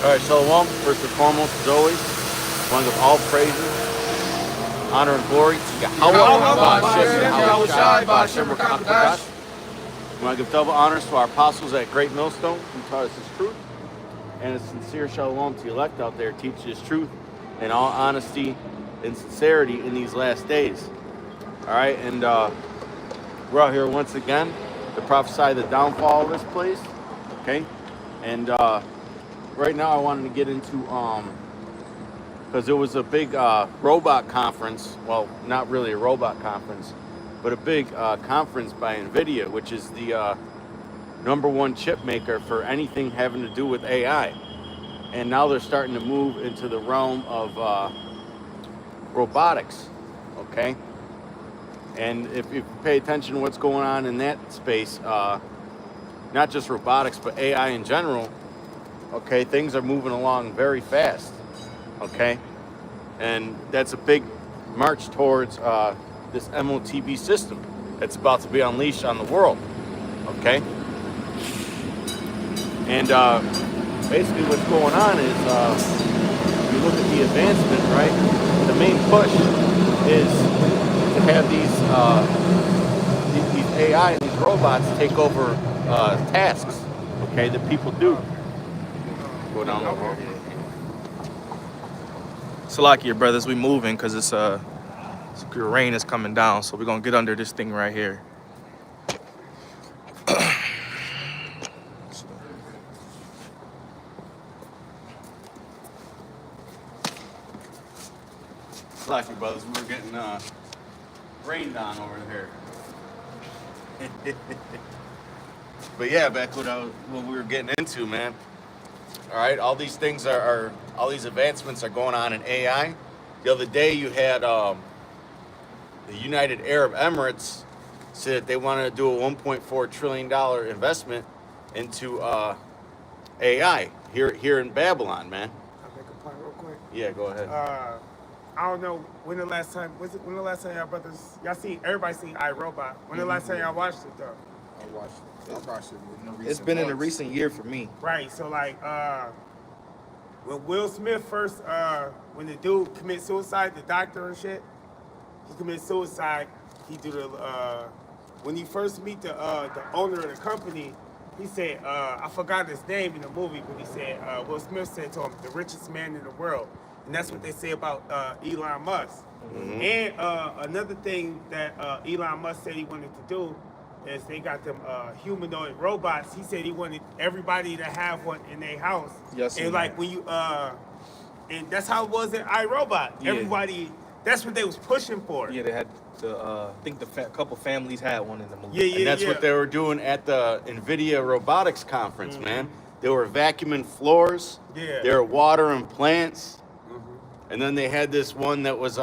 All right, Shalom. First and foremost, as always, I want to give all praises, honor, and glory to Yahweh, Ba'ashem Rakam. We want to give double honors to our apostles at Great Millstone who taught us His truth, and a sincere shalom to the elect out there teach His truth in all honesty and sincerity in these last days. All right, and we're out here once again to prophesy the downfall of this place. Okay, and right now I wanted to get into because there was a big robot conference. Well, not really a robot conference, but a big conference by NVIDIA, which is the #1 chip maker for anything having to do with AI. And now they're starting to move into the realm of robotics, okay? And if you pay attention to what's going on in that space, not just robotics, but AI in general, okay, things are moving along very fast, okay? And that's a big march towards this MOTB system that's about to be unleashed on the world, okay? And basically what's going on is, if you look at the advancement, right, the main push is to have these AI and these robots take over tasks, okay, that people do. Go down the road. Salakia, brothers, we moving because it's rain is coming down, so we're gonna get under this thing right here. Lucky brothers, we were getting rained on over here. But yeah, back what we were getting into, man. All right, all these things are all these advancements are going on in AI. The other day you had the United Arab Emirates said they wanted to do a $1.4 trillion investment into AI here in Babylon, man. I'll make a point real quick. Yeah, go ahead. I don't know when the last time y'all brothers everybody seen iRobot. When the last time y'all watched it though? I watched it in the recent It's been in a months. recent year for me. Right. So like when Will Smith first when the dude commits suicide, the doctor and shit, he commits suicide. He do the when you first meet the owner of the company, he said I forgot his name in the movie, but he said Will Smith said to him, the richest man in the world. And that's what they say about Elon Musk. Mm-hmm. And another thing that Elon Musk said he wanted to do is they got them humanoid robots. He said he wanted everybody to have one in their house. Yes. And like when you and that's how it was in iRobot. Yeah. Everybody, that's what they was pushing for. Yeah, they had I think couple families had one in the movie. Yeah. And that's what they were doing at the NVIDIA Robotics Conference, mm-hmm. man. They were vacuuming floors. Yeah. They were watering plants. And then they had this one that was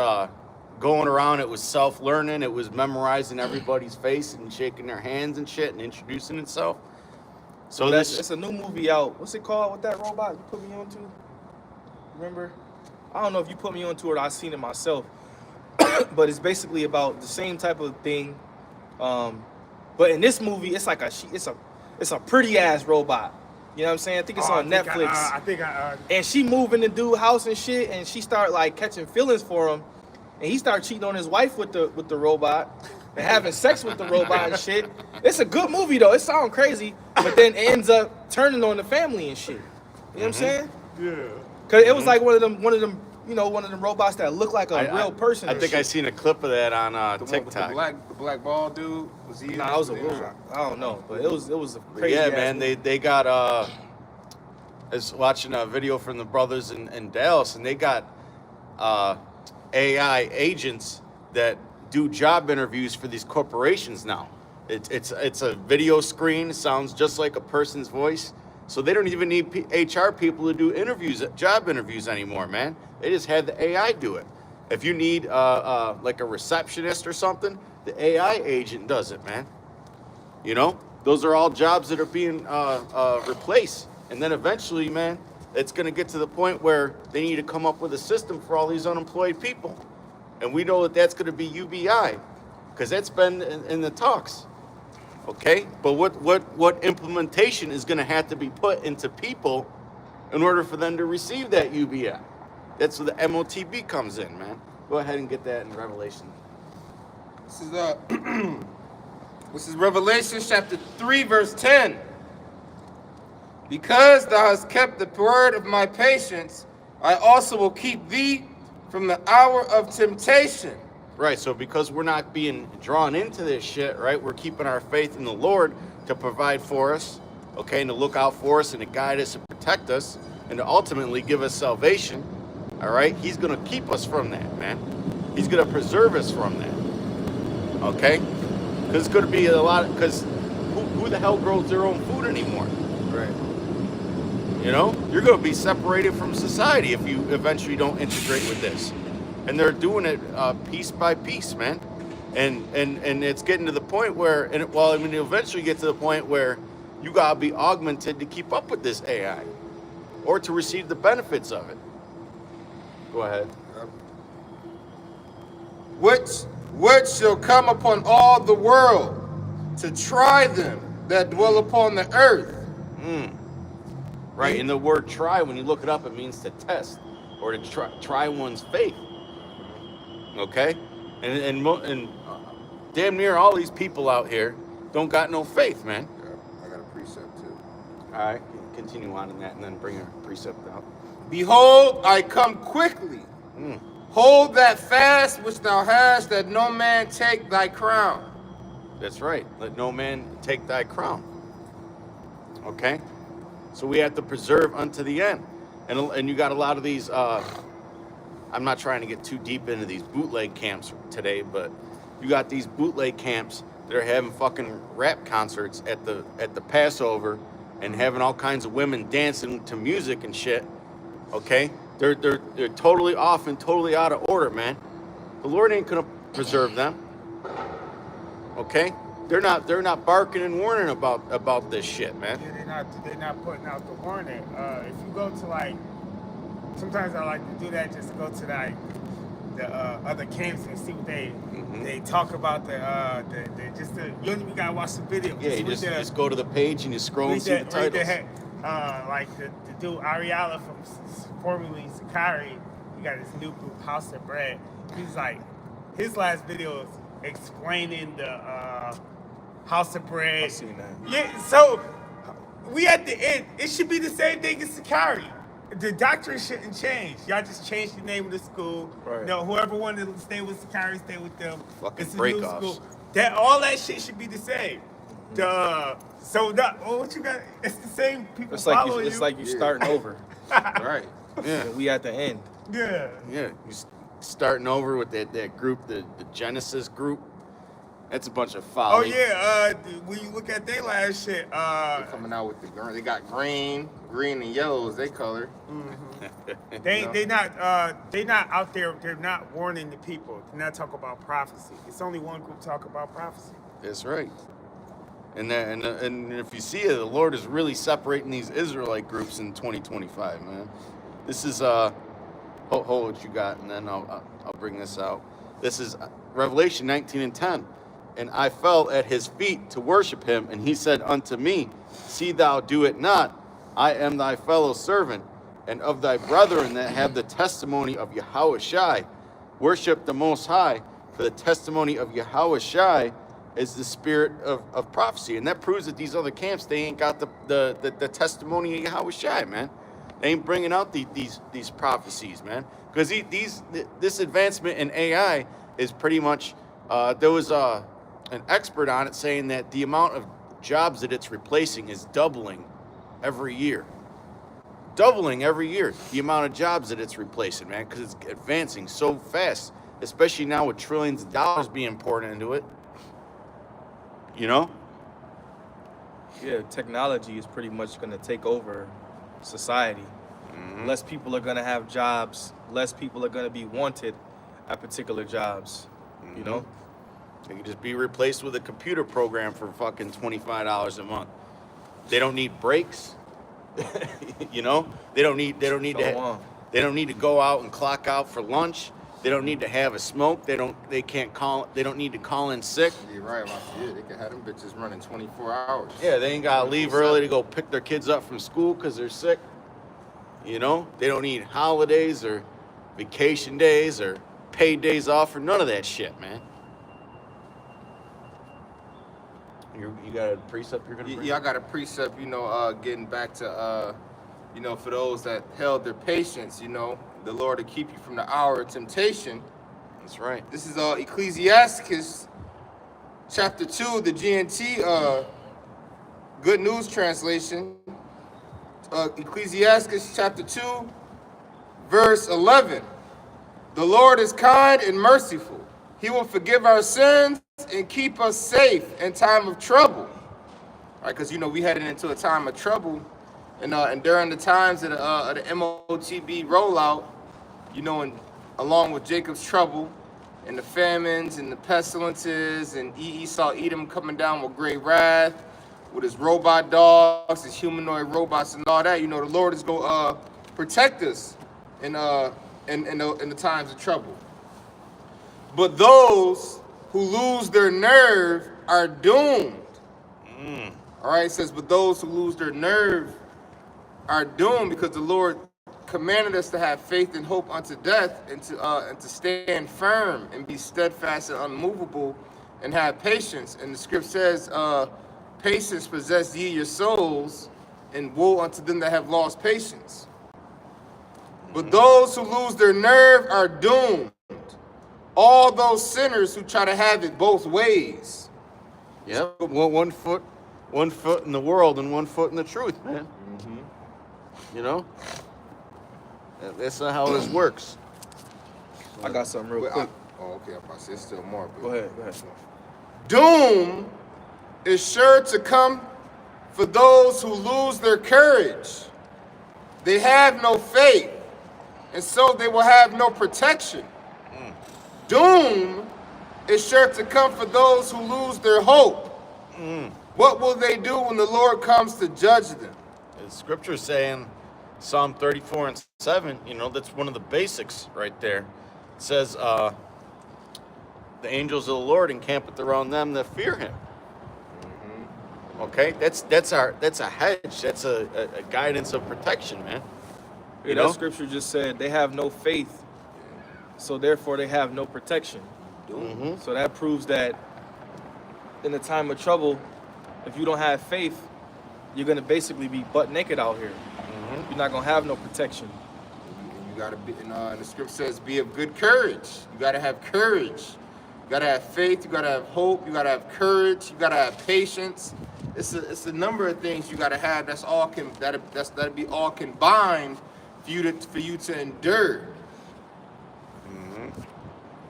going around. It was self-learning. It was memorizing everybody's face and shaking their hands and shit and introducing itself. So it's a new movie out. What's it called with that robot you put me onto? Remember? I don't know if you put me onto it or I seen it myself. But it's basically about the same type of thing. But in this movie, it's like it's a pretty ass robot. You know what I'm saying? I think it's on Netflix. And she moving the dude house and shit, and she start like catching feelings for him, and he start cheating on his wife with the robot and having sex with the robot and shit. It's a good movie though. It sounds crazy, but then it ends up turning on the family and shit. You know what I'm saying? Yeah. Cause it was like one of them robots that looked like a real person. I think I seen a clip of that on TikTok. The black bald dude was he? Nah, it was a robot. I don't know, but it was a crazy. Yeah, man, they got I was watching a video from the brothers in Dallas, and they got AI agents that do job interviews for these corporations now. It's a video screen, sounds just like a person's voice. So they don't even need HR people to do job interviews anymore, man. They just had the AI do it. If you need like a receptionist or something, the AI agent does it, man. You know, those are all jobs that are being replaced. And then eventually, man, it's going to get to the point where they need to come up with a system for all these unemployed people. And we know that that's going to be UBI, because that's been in the talks. Okay, but what implementation is going to have to be put into people in order for them to receive that UBI? That's where the MOTB comes in, man. Go ahead and get that in Revelation. This is this is Revelation chapter 3, verse 10. Because thou hast kept the word of my patience, I also will keep thee from the hour of temptation. Right, so because we're not being drawn into this shit, right, we're keeping our faith in the Lord to provide for us, okay, and to look out for us and to guide us and protect us and to ultimately give us salvation, all right? He's going to keep us from that, man. He's going to preserve us from that, okay? Because it's going to be a lot, because who the hell grows their own food anymore? Right. You know, you're going to be separated from society if you eventually don't integrate with this. And they're doing it piece by piece, man. And it's getting to the point where, it'll eventually get to the point where you got to be augmented to keep up with this AI or to receive the benefits of it. Go ahead. Which shall come upon all the world to try them that dwell upon the earth. Right, and the word try, when you look it up, it means to test or to try one's faith. Okay? And damn near all these people out here don't got no faith, man. I got a precept too. All right, continue on in that and then bring a precept out. Behold, I come quickly. Hold that fast which thou hast, that no man take thy crown. That's right. Let no man take thy crown. Okay? So we have to preserve unto the end. And you got a lot of these, I'm not trying to get too deep into these bootleg camps today, but you got these bootleg camps that are having fucking rap concerts at the Passover and having all kinds of women dancing to music and shit. Okay? They're totally off and totally out of order, man. The Lord ain't gonna preserve them. Okay? They're not barking and warning about this shit, man. Yeah, they're not putting out the warning. If you go to like, sometimes I like to do that just to go to like the other camps and see what they talk about you don't even gotta watch the video. Yeah, you just go to the page and you scroll and see the titles. Like the dude Ariala from formerly Sakari, he got his new group House of Bread. He's like, his last video is explaining the House of Bread. I've seen that. Yeah, so we at the end, it should be the same thing as Sakari. The doctrine shouldn't change. Y'all just changed the name of the school. Right. You know, whoever wanted to stay with Sakari, stay with them. Fucking It's a new breakoffs. school. All that shit should be the same. What you got? It's the same people following It's like you starting over. Right. Yeah. And we at the end. Yeah. Yeah. You starting over with that group, the Genesis group. That's a bunch of Oh folly. yeah. When you look at their last shit, They're coming out with the green. They got green and yellow as they color. they not out there. They're not warning the people. They're not talking about prophecy. It's only one group talking about prophecy. That's right. And if you see it, the Lord is really separating these Israelite groups in 2025, man. This is hold what you got, and then I'll bring this out. This is Revelation 19:10. And I fell at his feet to worship him, and he said unto me, See thou do it not. I am thy fellow servant, and of thy brethren that have the testimony of Yahushai. Worship the Most High, for the testimony of Yahushai is the spirit of prophecy. And that proves that these other camps, they ain't got the testimony of Yahushai, man. They ain't bringing out these prophecies, man. Because this advancement in AI is pretty much, there was an expert on it saying that the amount of jobs that it's replacing is doubling every year. Doubling every year, the amount of jobs that it's replacing, man, because it's advancing so fast, especially now with trillions of dollars being poured into it. You know? Yeah, technology is pretty much going to take over society. Less people are going to have jobs. Less people are going to be wanted at particular jobs. You know? They can just be replaced with a computer program for fucking $25 a month. They don't need breaks. You know? They don't need to go out and clock out for lunch. They don't need to have a smoke. They don't need to call in sick. You're right about that. They can have them bitches running 24 hours. Yeah, they ain't gotta leave early to go pick their kids up from school because they're sick. You know, they don't need holidays or vacation days or paid days off or none of that shit, man. You got a precept you're gonna bring? Yeah, I got a precept, getting back to, for those that held their patience, the Lord to keep you from the hour of temptation. That's right. This is Ecclesiasticus chapter 2, the GNT Good News Translation. Ecclesiasticus chapter 2, verse 11. The Lord is kind and merciful. He will forgive our sins and keep us safe in time of trouble. Right, because we headed into a time of trouble, and during the times of the MOTB rollout, and along with Jacob's trouble, and the famines and the pestilences, and Esau Edom coming down with great wrath, with his robot dogs, his humanoid robots, and all that. The Lord is going to protect us in the times of trouble. But those who lose their nerve are doomed. All right, it says, but those who lose their nerve are doomed, because the Lord commanded us to have faith and hope unto death, and to stand firm and be steadfast and unmovable and have patience. And the script says, patience possess ye your souls, and woe unto them that have lost patience. But those who lose their nerve are doomed. All those sinners who try to have it both ways. Yep. One foot in the world and 1 foot in the truth, man. That's not how this works. I got something real quick. Okay, I'm about to say still more. But Go ahead. doom is sure to come for those who lose their courage. They have no faith, and so they will have no protection. Doom is sure to come for those who lose their hope. What will they do when the Lord comes to judge them? The scripture's saying, Psalm 34 and 7, that's one of the basics right there. It says, the angels of the Lord encampeth around them that fear him. Okay, that's a hedge. That's a guidance of protection, man. That scripture just said they have no faith, so therefore they have no protection. So that proves that in the time of trouble, if you don't have faith, you're gonna basically be butt naked out here. You're not gonna have no protection. You gotta be, and the script says, be of good courage. You gotta have courage. You gotta have faith. You gotta have hope. You gotta have courage. You gotta have patience. It's a number of things you gotta have. That'll be all combined for you to endure.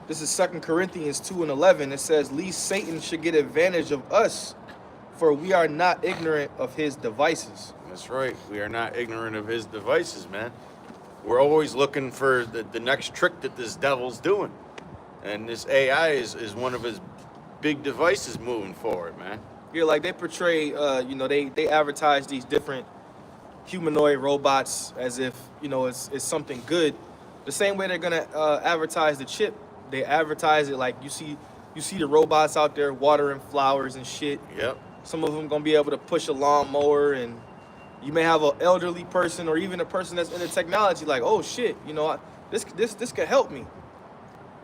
This is 2 Corinthians 2 and 11. It says, lest Satan should get advantage of us, for we are not ignorant of his devices. That's right. We are not ignorant of his devices, man. We're always looking for the next trick that this devil's doing. And this AI is one of his big devices moving forward, man. Yeah, like they portray, they advertise these different humanoid robots as if, it's something good. The same way they're gonna advertise the chip. They advertise it like you see the robots out there watering flowers and shit. Yep. Some of them gonna be able to push a lawnmower, and you may have an elderly person or even a person that's into technology like, oh shit, this could help me.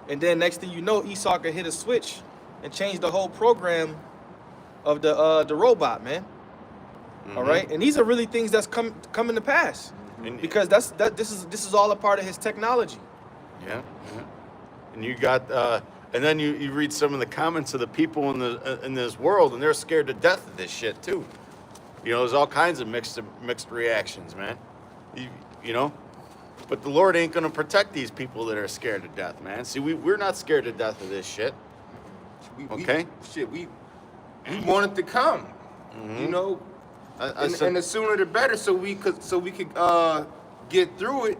And then next thing you know, Esau could hit a switch and change the whole program of the robot, man. All right, and these are really things that's coming to pass, because this is all a part of his technology. Yeah. And you got, and then you read some of the comments of the people in this world, and they're scared to death of this shit too. There's all kinds of mixed reactions, man. But the Lord ain't gonna protect these people that are scared to death, man. See, we're not scared to death of this shit. Okay. We want it to come. And the sooner the better, so we could get through it,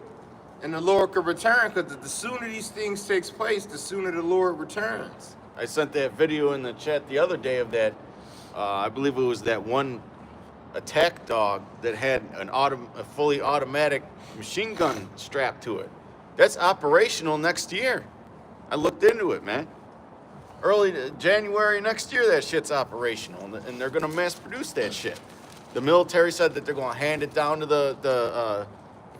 and the Lord could return. Because the sooner these things takes place, the sooner the Lord returns. I sent that video in the chat the other day of that. I believe it was that one attack dog that had a fully automatic machine gun strapped to it. That's operational next year. I looked into it, man. Early January next year, that shit's operational, and they're gonna mass produce that shit. The military said that they're gonna hand it down to the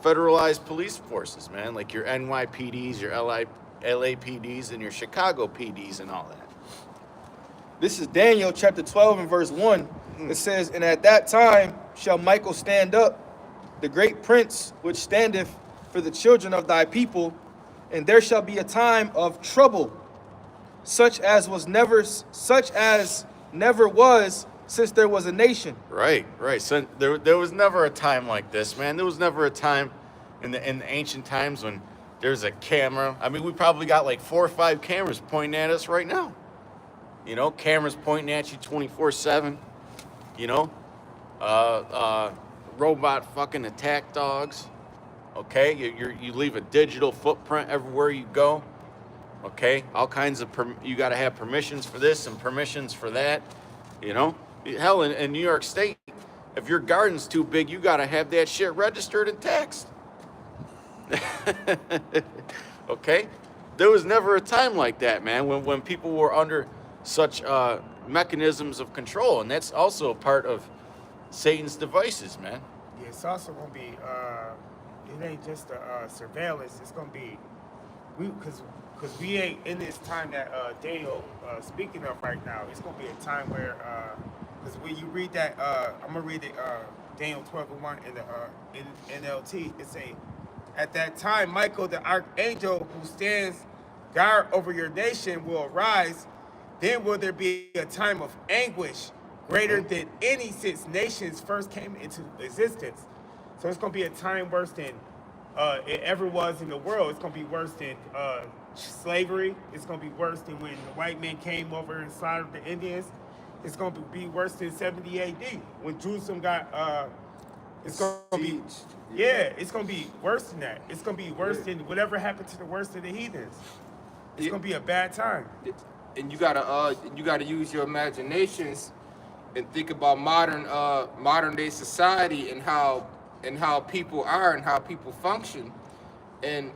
federalized police forces, man, like your NYPDs, your LAPDs, and your Chicago PDs and all that. This is Daniel chapter 12 and verse 1. It says, "And at that time shall Michael stand up, the great prince which standeth for the children of thy people, and there shall be a time of trouble, such as never was since there was a nation." Right. So there was never a time like this, man. There was never a time in the ancient times when there's a camera. I mean, we probably got like 4 or 5 cameras pointing at us right now. You know, cameras pointing at you 24/7. You know, robot fucking attack dogs. Okay, you leave a digital footprint everywhere you go. Okay, all kinds of you got to have permissions for this and permissions for that. You know, hell, in New York State, if your garden's too big, you got to have that shit registered and taxed. Okay, there was never a time like that, man, when people were under such mechanisms of control, and that's also a part of Satan's devices, man. Yeah, it's also gonna be. It ain't just surveillance. It's gonna be because we ain't in this time that Daniel speaking of right now. It's gonna be a time where because when you read that, I'm gonna read it. Daniel 12:1 in the NLT. It say, "At that time, Michael the archangel who stands guard over your nation will arise. Then will there be a time of anguish greater than any since nations first came into existence." So it's going to be a time worse than it ever was in the world. It's going to be worse than slavery. It's going to be worse than when the white men came over and slaughtered the Indians. It's going to be worse than 70 AD when Jerusalem got, it's going to be, yeah, it's going to be worse than that. It's going to be worse than whatever happened to the worst of the heathens. It's going to be a bad time. And you gotta use your imaginations and think about modern day society and how people are and how people function. And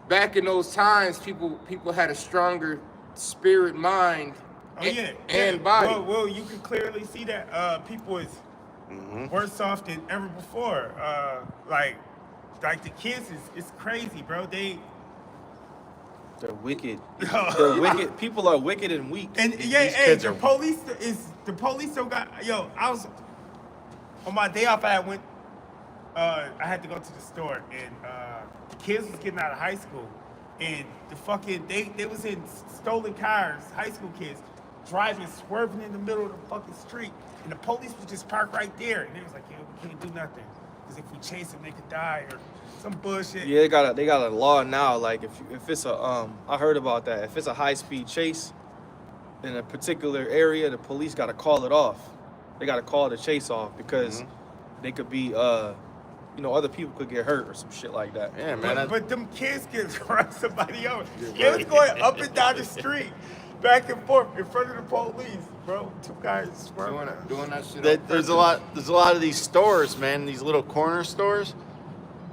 back in those times, people had a stronger spirit, mind, and body. Well, you can clearly see that people is worse off than ever before. Like the kids is crazy, bro. They're wicked. They're wicked. People are wicked and weak. And the police still got. Yo, I was on my day off. I had to go to the store, and the kids was getting out of high school, and they was in stolen cars. High school kids driving, swerving in the middle of the fucking street, and the police would just park right there, and they was like, "Yo, we can't do nothing, because if we chase them, they could die or some bullshit." Yeah, they got a law now. Like if it's a I heard about that. If it's a high speed chase in a particular area, the police got to call it off. They got to call the chase off because they could be other people could get hurt or some shit like that. Yeah, man. But them kids can run somebody over. Kids going up and down the street, back and forth in front of the police, bro. 2 guys swerving. Doing that shit. There's a lot of these stores, man. These little corner stores.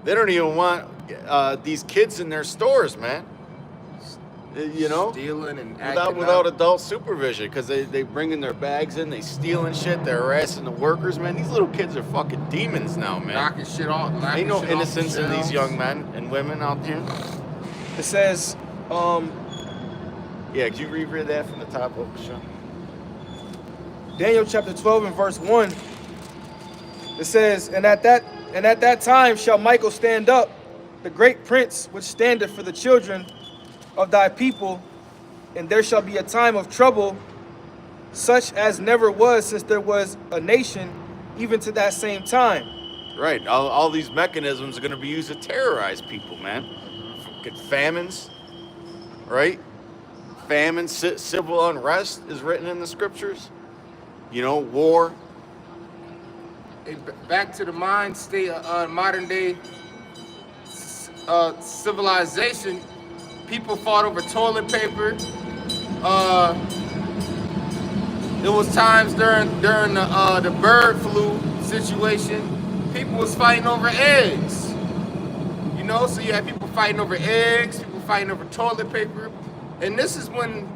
They don't even want these kids in their stores, man. You know, Stealing and without adult supervision, because they bring in their bags in, they stealing shit, they're harassing the workers, man. These little kids are fucking demons now, man. knocking shit off. Ain't no innocence in these young men and women out here. It says, Yeah, could you reread that from the top of the show? Daniel chapter 12 and verse 1. It says, and at that time shall Michael stand up, the great prince which standeth for the children of thy people, and there shall be a time of trouble, such as never was since there was a nation, even to that same time. Right, all these mechanisms are going to be used to terrorize people, man. Fucking famines, right? Famine, civil unrest is written in the scriptures. You know, war. Back to the mind state of modern day civilization. People fought over toilet paper. There was times during the bird flu situation, people was fighting over eggs. You know, so you had people fighting over eggs, people fighting over toilet paper, And this is when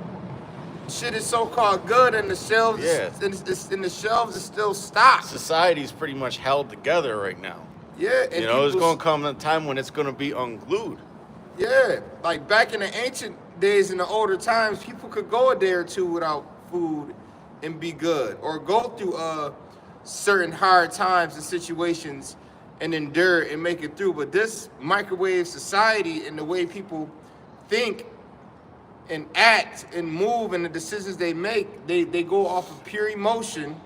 shit is so-called good and the shelves Yeah. and the shelves is still stocked. Society's pretty much held together right now. Yeah, and You know, there's people's- going to come a time when it's going to be unglued. Yeah, like back in the ancient days, in the older times, people could go a day or two without food and be good, or go through certain hard times and situations and endure and make it through. But this microwave society and the way people think and act and move and the decisions they make, they go off of pure emotion,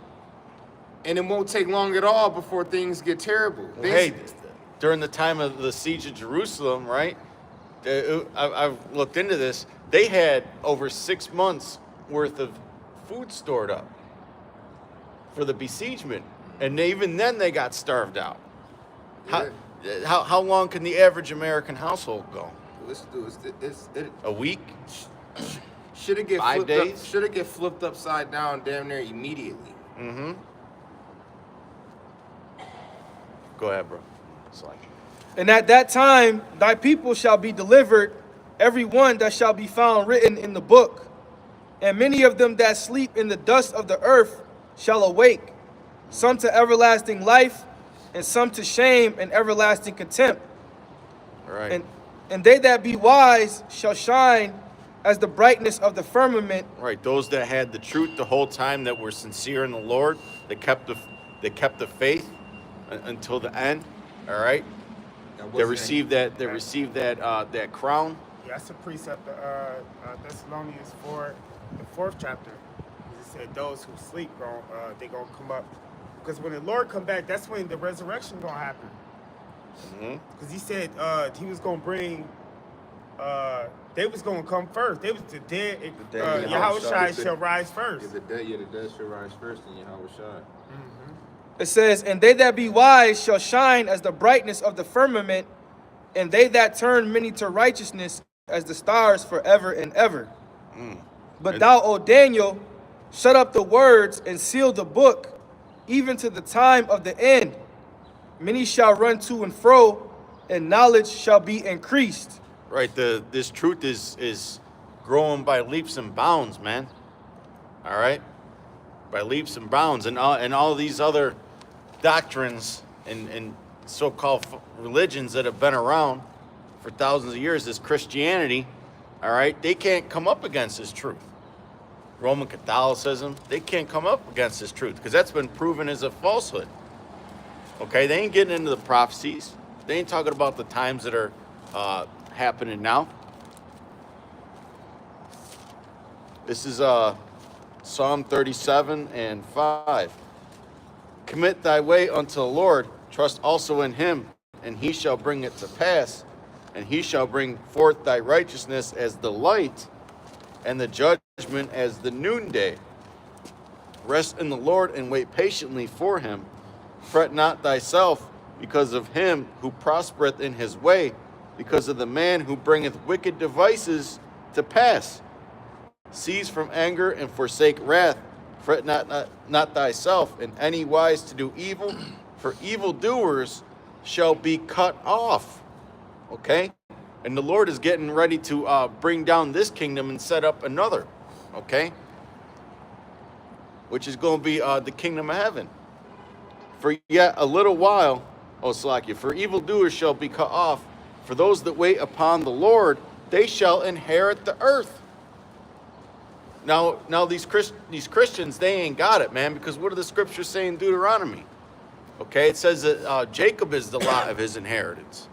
and it won't take long at all before things get terrible. Well, hey, during the time of the siege of Jerusalem, right? I've looked into this. They had over 6 months worth of food stored up for the besiegement, and even then they got starved out. How long can the average American household go? Let's do it. A week? Should it get 5 flipped days? Up, should it get flipped upside down damn near immediately? Mm-hmm. Go ahead, bro. It's like, And at that time, thy people shall be delivered, every one that shall be found written in the book. And many of them that sleep in the dust of the earth shall awake, some to everlasting life, and some to shame and everlasting contempt. all right. And they that be wise shall shine as the brightness of the firmament. Right, those that had the truth the whole time, that were sincere in the Lord, that kept the faith until the end. All right, they received that that crown. Yeah, that's a precept of Thessalonians 4, the 4th chapter. It said those who sleep, they gonna come up. Because when the Lord come back, that's when the resurrection gonna happen. Because he said he was gonna bring, they was gonna come first. They was the dead. Yahushua shall rise first. The dead shall rise first, and Yahweh shall. It says, and they that be wise shall shine as the brightness of the firmament, and they that turn many to righteousness as the stars forever and ever. But thou, O Daniel, shut up the words and seal the book, even to the time of the end. Many shall run to and fro, and knowledge shall be increased. Right, this truth is growing by leaps and bounds, man. All right, by leaps and bounds, and all these other doctrines and so-called religions that have been around for thousands of years, this Christianity, all right, they can't come up against this truth. Roman Catholicism, they can't come up against this truth because that's been proven as a falsehood. Okay, they ain't getting into the prophecies. They ain't talking about the times that are happening now. This is Psalm 37 and 5. Commit thy way unto the Lord, trust also in him, and he shall bring it to pass. And he shall bring forth thy righteousness as the light, and the judgment as the noonday. Rest in the Lord and wait patiently for him. Fret not thyself because of him who prospereth in his way, because of the man who bringeth wicked devices to pass. Cease from anger and forsake wrath. Fret not thyself in any wise to do evil, for evildoers shall be cut off. Okay? And the Lord is getting ready to bring down this kingdom and set up another. Okay? Which is going to be the kingdom of heaven. For yet a little while, Salakia, for evildoers shall be cut off. For those that wait upon the Lord, they shall inherit the earth. Now these Christians, they ain't got it, man, because what do the scriptures say in Deuteronomy? Okay, it says that Jacob is the lot of his inheritance.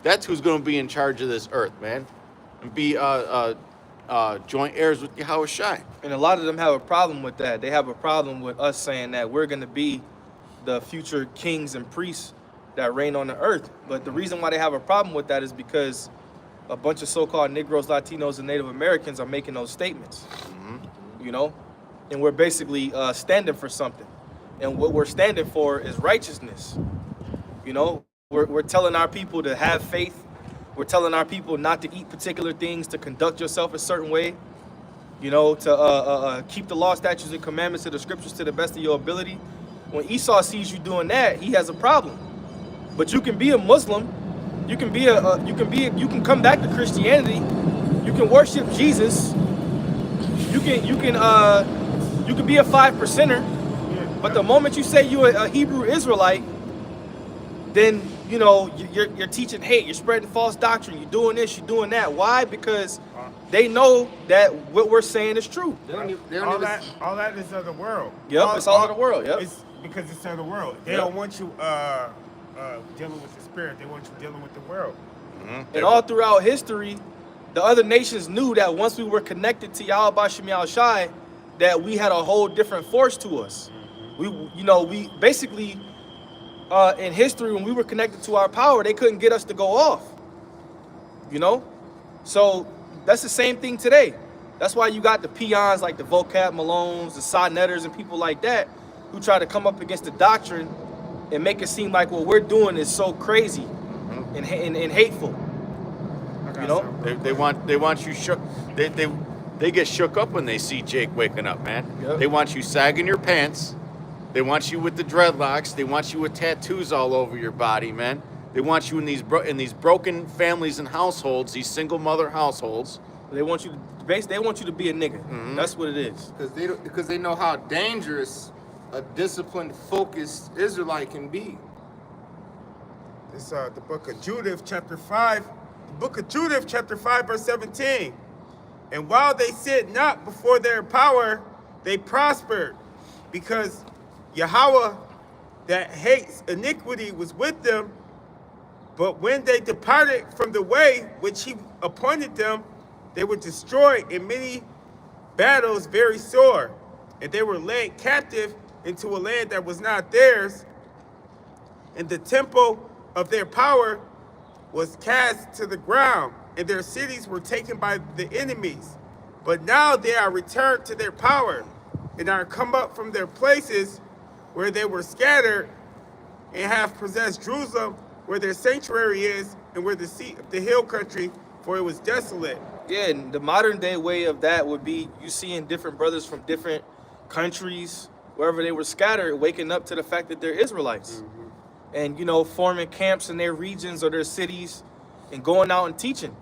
That's who's going to be in charge of this earth, man, and be joint heirs with Yahushua. And a lot of them have a problem with that. They have a problem with us saying that we're going to be the future kings and priests that reign on the earth. But the reason why they have a problem with that is because a bunch of so-called Negroes, Latinos, and Native Americans are making those statements, you know? And we're basically standing for something. And what we're standing for is righteousness. You know, we're telling our people to have faith. We're telling our people not to eat particular things, to conduct yourself a certain way, you know, to keep the law, statutes, and commandments of the scriptures to the best of your ability. When Esau sees you doing that, he has a problem. But you can be a Muslim. You can come back to Christianity. You can worship Jesus. You can be a 5%er, but the moment you say you're a Hebrew Israelite, then you're teaching hate. You're spreading false doctrine. You're doing this. You're doing that. Why? Because they know that what we're saying is true. All that is of the world. Yep, it's all of the world. Yep. It's because it's of the world. They Yep. don't want you dealing with the spirit. They want you dealing with the world. And all throughout history, the other nations knew that once we were connected to Yahweh Shem Shai, that we had a whole different force to us. We basically, in history, when we were connected to our power, they couldn't get us to go off. So that's the same thing today. That's why you got the peons like the Vocab Malones, the Sonnetters, and people like that who try to come up against the doctrine and make it seem like what we're doing is so crazy and hateful. They want you shook. They get shook up when they see Jake waking up, man. Yep. They want you sagging your pants. They want you with the dreadlocks. They want you with tattoos all over your body, man. They want you in these broken families and households, these single mother households. They want you to be a nigga. That's what it is. Because they know how dangerous a disciplined, focused Israelite can be. It's the book of Judith, chapter 5. The book of Judith, chapter 5, verse 17. And while they sit not before their power, they prospered, because Yahweh that hates iniquity was with them. But when they departed from the way which he appointed them, they were destroyed in many battles very sore. And they were led captive into a land that was not theirs. And the temple of their power was cast to the ground, and their cities were taken by the enemies. But now they are returned to their power, and are come up from their places where they were scattered, and have possessed Jerusalem, where their sanctuary is, and where the seat of the hill country, for it was desolate. Yeah, and the modern day way of that would be you seeing different brothers from different countries, wherever they were scattered, waking up to the fact that they're Israelites. And, forming camps in their regions or their cities and going out and teaching.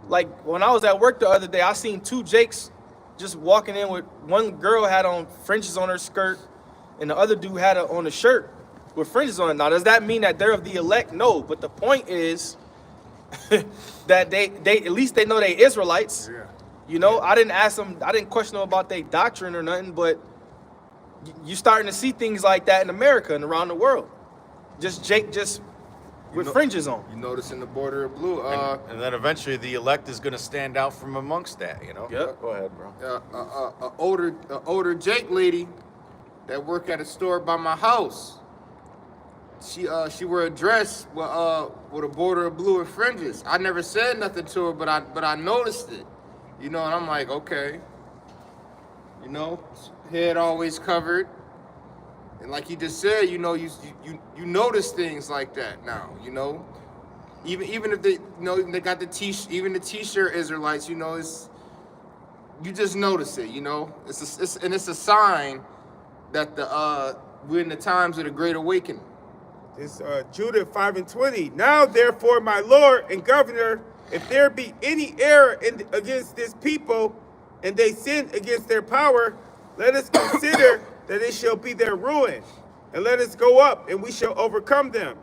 Like, when I was at work the other day, I seen two Jakes just walking in with one girl had on fringes on her skirt and the other dude had on a shirt with fringes on it. Now, does that mean that they're of the elect? No, but the point is that they at least they know they Israelites. I didn't ask them, I didn't question them about their doctrine or nothing, but you starting to see things like that in America and around the world. Just Jake with fringes on. You notice in the border of blue. And then eventually the elect is going to stand out from amongst that, Yep. Go ahead, bro. Older Jake lady that work at a store by my house. She wear a dress with a border of blue and fringes. I never said nothing to her, but I noticed it. And I'm like, okay. Head always covered. And like he just said, you notice things like that now, Even if they they got the t-shirt Israelites, it's you just notice it, It's a sign that we're in the times of the Great Awakening. It's Judith 5:20. Now therefore, my Lord and Governor, if there be any error against this people, and they sin against their power, let us consider that it shall be their ruin, and let us go up, and we shall overcome them.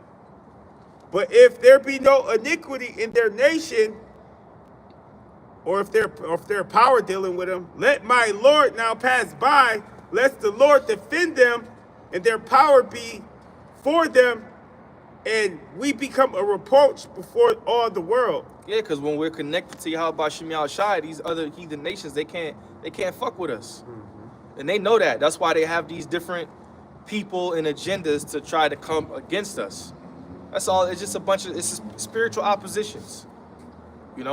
But if there be no iniquity in their nation, or if their power dealing with them, let my Lord now pass by, lest the Lord defend them, and their power be for them, and we become a reproach before all the world. Yeah, because when we're connected to Yahweh Shem Shai, these other heathen nations, they can't fuck with us. And they know that. That's why they have these different people and agendas to try to come against us. That's all. It's just it's spiritual oppositions. You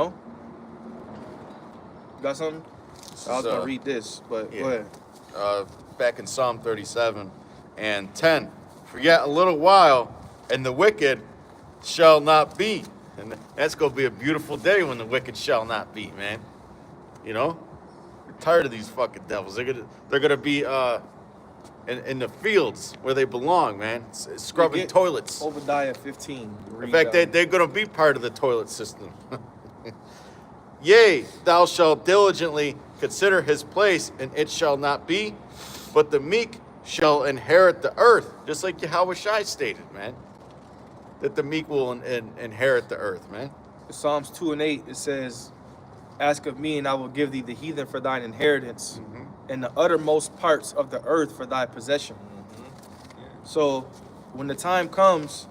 got something? I was going to read this, but yeah. go ahead. Back in Psalm 37 and 10. For yet a little while, and the wicked shall not be. And that's going to be a beautiful day when the wicked shall not be, man. We're tired of these fucking devils. They're gonna be in the fields where they belong, man. Scrubbing toilets. Obadiah 15. In fact, they're gonna be part of the toilet system. Yea, thou shalt diligently consider his place, and it shall not be, but the meek shall inherit the earth. Just like Yahweh Shai stated, man. That the meek will inherit the earth, man. In Psalms 2 and 8, it says, ask of me, and I will give thee the heathen for thine inheritance, and the uttermost parts of the earth for thy possession. So when the time comes,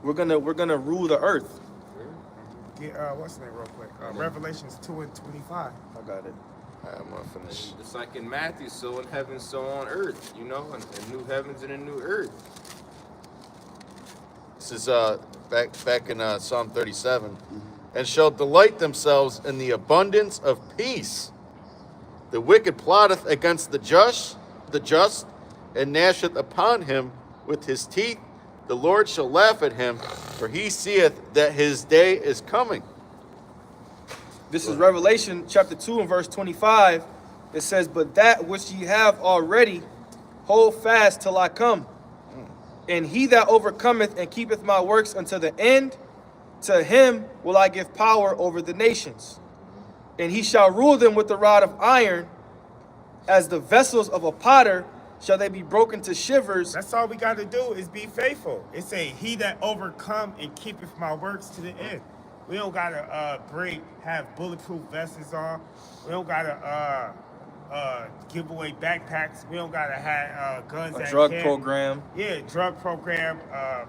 we're gonna rule the earth. Get what's the name real quick? Revelations 2 and 25. I got it. I'm gonna finish. It's like in Matthew, so in heaven, so on earth, you know, and new heavens and a new earth. This is back in Psalm 37. And shall delight themselves in the abundance of peace. The wicked plotteth against the just, and gnasheth upon him with his teeth. The Lord shall laugh at him, for he seeth that his day is coming. This is Revelation chapter 2 and verse 25. It says, but that which ye have already, hold fast till I come. And he that overcometh and keepeth my works unto the end, to him will I give power over the nations. And he shall rule them with the rod of iron, as the vessels of a potter shall they be broken to shivers. That's all we got to do is be faithful. It say, he that overcome and keepeth my works to the end. We don't got to have bulletproof vests on. We don't got to give away backpacks. We don't got to have guns. A drug program. Yeah, drug program,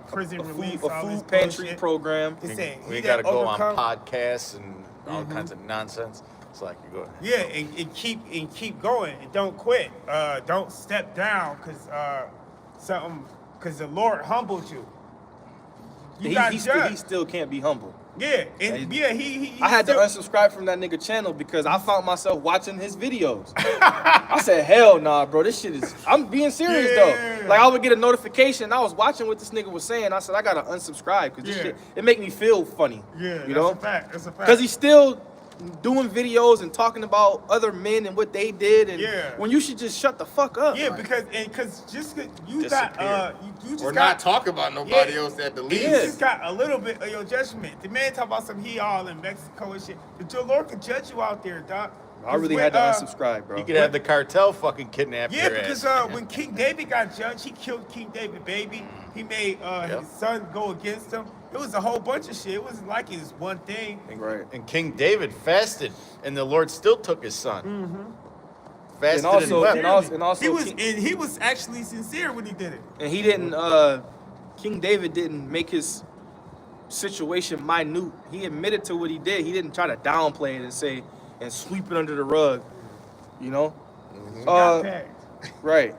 prison release, a food pantry program. It say, We he got to that go on overcome- podcasts and all kinds of nonsense. It's like you go ahead. Yeah, and keep going and don't quit. Don't step down because the Lord humbled you. You got He judged. still can't be humble. Yeah, and he I had to still- unsubscribe from that nigga channel because I found myself watching his videos. I said, hell nah, bro. This shit is... I'm being serious, Yeah. though. Like, I would get a notification. I was watching what this nigga was saying. I said, I got to unsubscribe because this Yeah. shit, it make me feel funny. Yeah, you know? that's a fact. That's a fact. Because he's still doing videos and talking about other men and what they did. And Yeah. when you should just shut the fuck up. Yeah, like. because just 'cause you Disappear. got you just Or got not talk about nobody Yeah. else at the You least. Yeah. just got a little bit of your judgment. The man talk about some he all in Mexico and shit. But your Lord could judge you out there, doc. I really had to unsubscribe, bro. You could have the cartel fucking kidnap Yeah, your because ass. when King David got judged, he killed King David, baby. He made his son go against him. It was a whole bunch of shit. It wasn't like it was one thing. Right. And King David fasted, and the Lord still took his son. Fasted And also- wept. and also he was actually sincere when he did it. And he didn't, King David didn't make his situation minute. He admitted to what he did. He didn't try to downplay it and sweep it under the rug, you know? He got pegged. Right.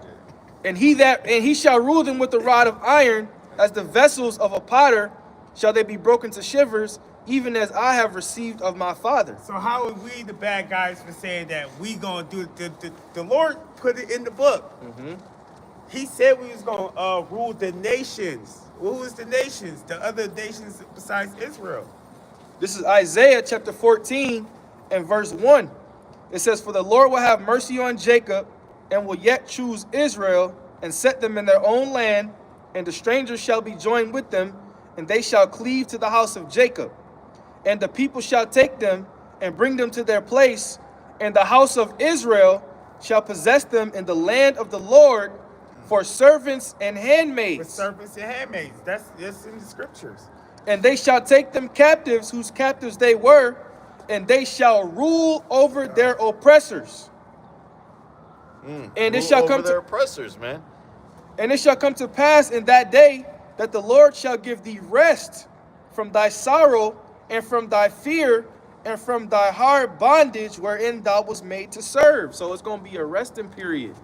And he shall rule them with the rod of iron, as the vessels of a potter shall they be broken to shivers, even as I have received of my father. So how are we the bad guys for saying that we gonna do the Lord put it in the book. He said we was gonna rule the nations. Who was the nations? The other nations besides Israel. This is Isaiah chapter 14 and verse 1. It says, for the Lord will have mercy on Jacob and will yet choose Israel and set them in their own land, and the strangers shall be joined with them, and they shall cleave to the house of Jacob. And the people shall take them and bring them to their place, and the house of Israel shall possess them in the land of the Lord for servants and With handmaids. servants and handmaids. That's in the scriptures. And they shall take them captives, whose captives they were, and they shall rule over their oppressors. And it Rule shall over come their to oppressors, man. and it shall come to pass in that day that the Lord shall give thee rest from thy sorrow and from thy fear and from thy hard bondage wherein thou was made to serve. So it's going to be a resting period.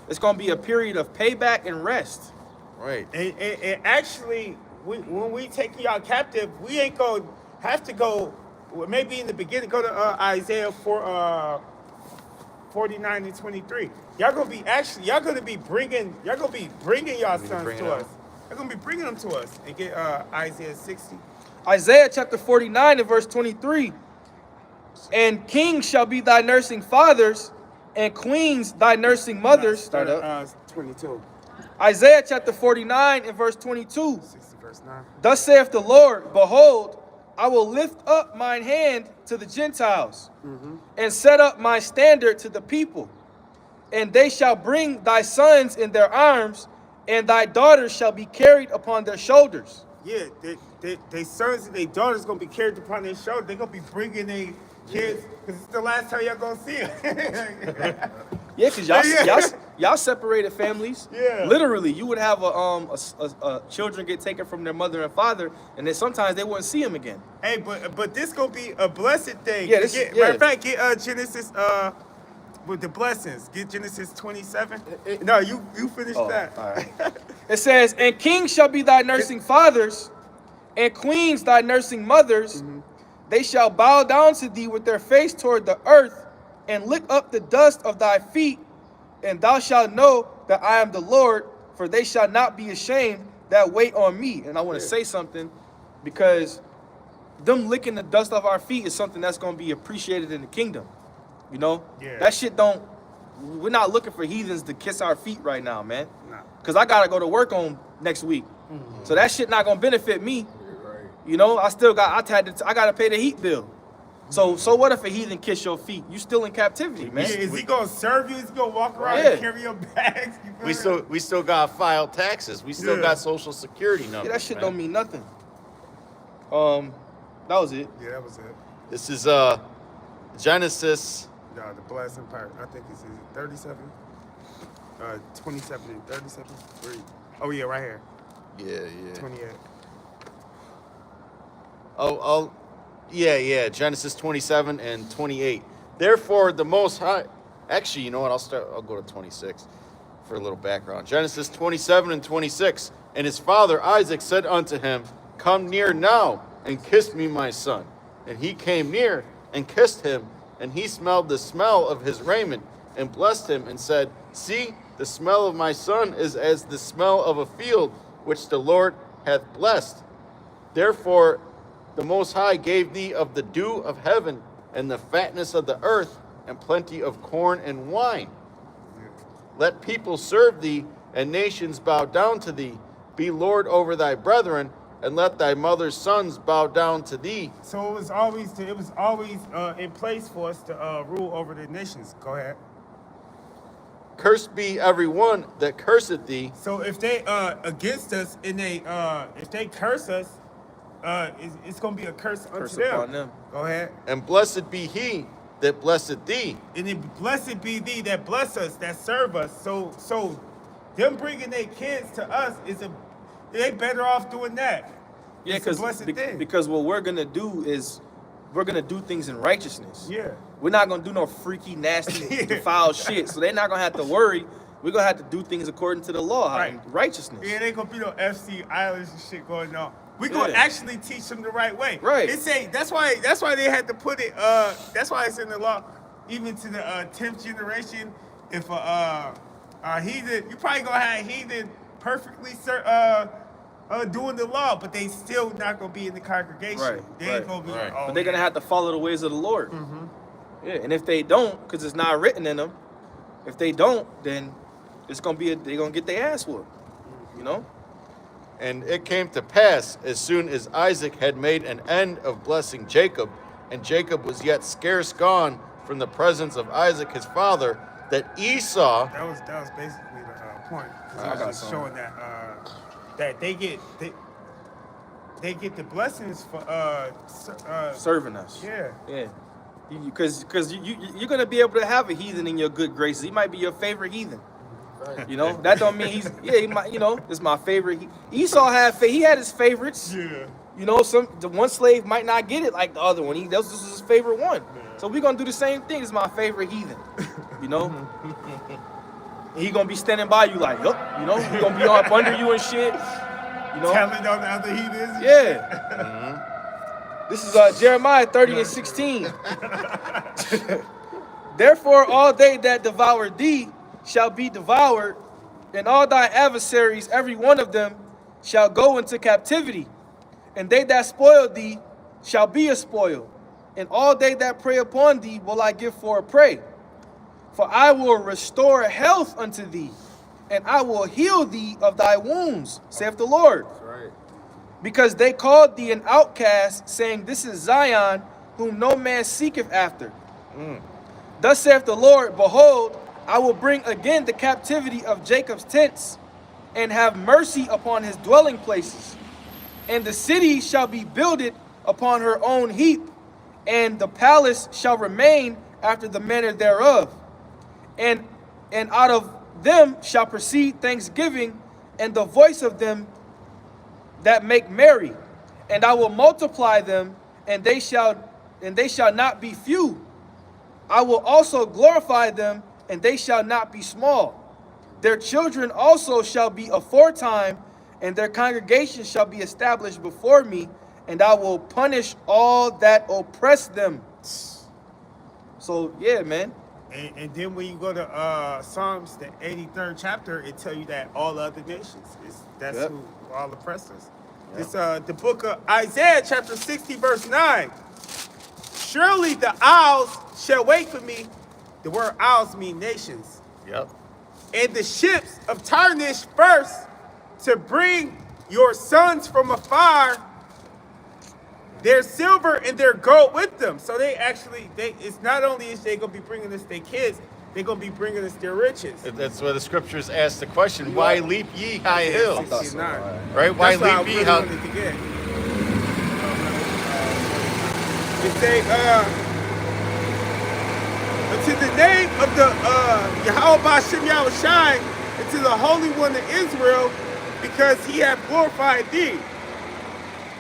It's going to be a period of payback and rest. Right. And actually, when we take y'all captive, we ain't gonna have to go. Well, maybe in the beginning, go to Isaiah 49 and 23. Y'all gonna be bringing y'all sons bringing to them. us. Y'all gonna be bringing them to us and get Isaiah 60. Isaiah chapter 49 and verse 23. And kings shall be thy nursing fathers, and queens thy nursing mothers. Start up. 22, Isaiah chapter 49 and verse 22. 60 verse 9. Thus saith the Lord, behold, I will lift up mine hand to the Gentiles, and set up my standard to the people. And they shall bring thy sons in their arms, and thy daughters shall be carried upon their shoulders. Yeah, they sons and their daughters gonna be carried upon their shoulder. They gonna be bringing their kids, because it's the last time y'all gonna see them. Yeah, because y'all, Yeah. y'all separated families. Yeah. Literally, you would have a children get taken from their mother and father, and then sometimes they wouldn't see them again. Hey, but this gonna be a blessed thing. Yeah, this- yeah. Matter of fact, get Genesis with the blessings. Get Genesis 27. No, you finish that. All right. It says, and kings shall be thy nursing fathers, and queens thy nursing mothers. They shall bow down to thee with their face toward the earth, and lick up the dust of thy feet, and thou shalt know that I am the Lord, for they shall not be ashamed that wait on me. And I want to say something, because them licking the dust off our feet is something that's going to be appreciated in the kingdom. You know? Yeah. That shit we're not looking for heathens to kiss our feet right now, man. Nah. Because I got to go to work on next week. So that shit not going to benefit me. You know, I got to pay the heat bill. So what if a heathen kiss your feet? You still in captivity, man. Yeah, is he gonna serve you? Is he gonna walk around Yeah. and carry your bags? You feel me? We still got to file taxes. We still Yeah. got social security numbers. Yeah, that shit man. don't mean nothing. That was it. Yeah, that was it. This is Genesis. No, the blessing part. I think it's 37, 27 and 37. Oh yeah, right here. Yeah. 28. Yeah. Genesis 27 and 28. Therefore, the Most High. Actually, you know what? I'll go to 26 for a little background. Genesis 27 and 26. And his father Isaac said unto him, come near now and kiss me, my son. And he came near and kissed him, and he smelled the smell of his raiment and blessed him and said, see, the smell of my son is as the smell of a field which the Lord hath blessed. Therefore, the Most High gave thee of the dew of heaven and the fatness of the earth and plenty of corn and wine. Let people serve thee and nations bow down to thee. Be Lord over thy brethren, and let thy mother's sons bow down to thee. So it was always in place for us to rule over the nations. Go ahead. Cursed be every one that curseth thee. So if they against us and if they curse us, it's gonna be a curse Curse unto upon them. Go ahead. And blessed be he that blesseth thee. And then blessed be thee that bless us, that serve us. So them bringing their kids to us they better off doing that. Yeah, It's a blessed thing. because what we're gonna do is we're gonna do things in righteousness. Yeah. We're not gonna do no freaky, nasty, Yeah. defiled shit. So they're not gonna have to worry. We're gonna have to do things according to the law Right. and righteousness. Yeah, ain't gonna be no FC Islands and shit going on. We gonna Yeah. actually teach them the right way. Right. It say that's why they had to put it. That's why it's in the law, even to the 10th generation. If a heathen, you probably gonna have heathen perfectly doing the law, but they still not gonna be in the congregation. Right, They ain't right, gonna be. right. Oh, But they're gonna yeah. have to follow the ways of the Lord. Yeah, and if they don't, because it's not written in them, if they don't, then it's gonna be they're gonna get their ass whooped. You know? And it came to pass, as soon as Isaac had made an end of blessing Jacob, and Jacob was yet scarce gone from the presence of Isaac his father, that Esau, That was basically the point. 'Cause I I got was just some. showing that they get the blessings for Serving us. yeah. Yeah. Because you're gonna be able to have a heathen in your good graces. He might be your favorite heathen. You know, that don't mean he might, it's my favorite. Esau had he had his favorites. Yeah. You know, the one slave might not get it like the other one. This is his favorite one. So we're gonna do the same thing. It's my favorite heathen. You know? And he gonna be standing by you like, yup, you know, he gonna be up under you and shit. You know? Telling on the other heathens. Yeah. This is Jeremiah 30 and 16. Therefore, all they that devour thee shall be devoured, and all thy adversaries, every one of them, shall go into captivity. And they that spoil thee shall be a spoil, and all they that prey upon thee will I give for a prey. For I will restore health unto thee, and I will heal thee of thy wounds, saith the Lord. That's right. because they called thee an outcast, saying, This is Zion, whom no man seeketh after. Thus saith the Lord, Behold, I will bring again the captivity of Jacob's tents, and have mercy upon his dwelling places. And the city shall be builded upon her own heap, and the palace shall remain after the manner thereof. And out of them shall proceed thanksgiving, and the voice of them that make merry. And I will multiply them, and they shall not be few. I will also glorify them, and they shall not be small. Their children also shall be aforetime, and their congregation shall be established before me, and I will punish all that oppress them. So yeah, man. And then when you go to Psalms, the 83rd chapter, it tell you that all other nations, that's Yep. who all oppressors. It's the book of Isaiah, chapter 60, verse 9. Surely the isles shall wait for me. The word isles mean nations. Yep. And the ships of Tarshish first to bring your sons from afar, their silver and their gold with them. So it's not only is they gonna be bringing us their kids, they're gonna be bringing us their riches. That's why the scriptures ask the question, why leap ye high hills? 69. Right? Why That's what I leap ye really high? wanted to get. It say, unto the name of the Yahweh B'Shem Yahushai, and to the Holy One of Israel, because he hath glorified thee.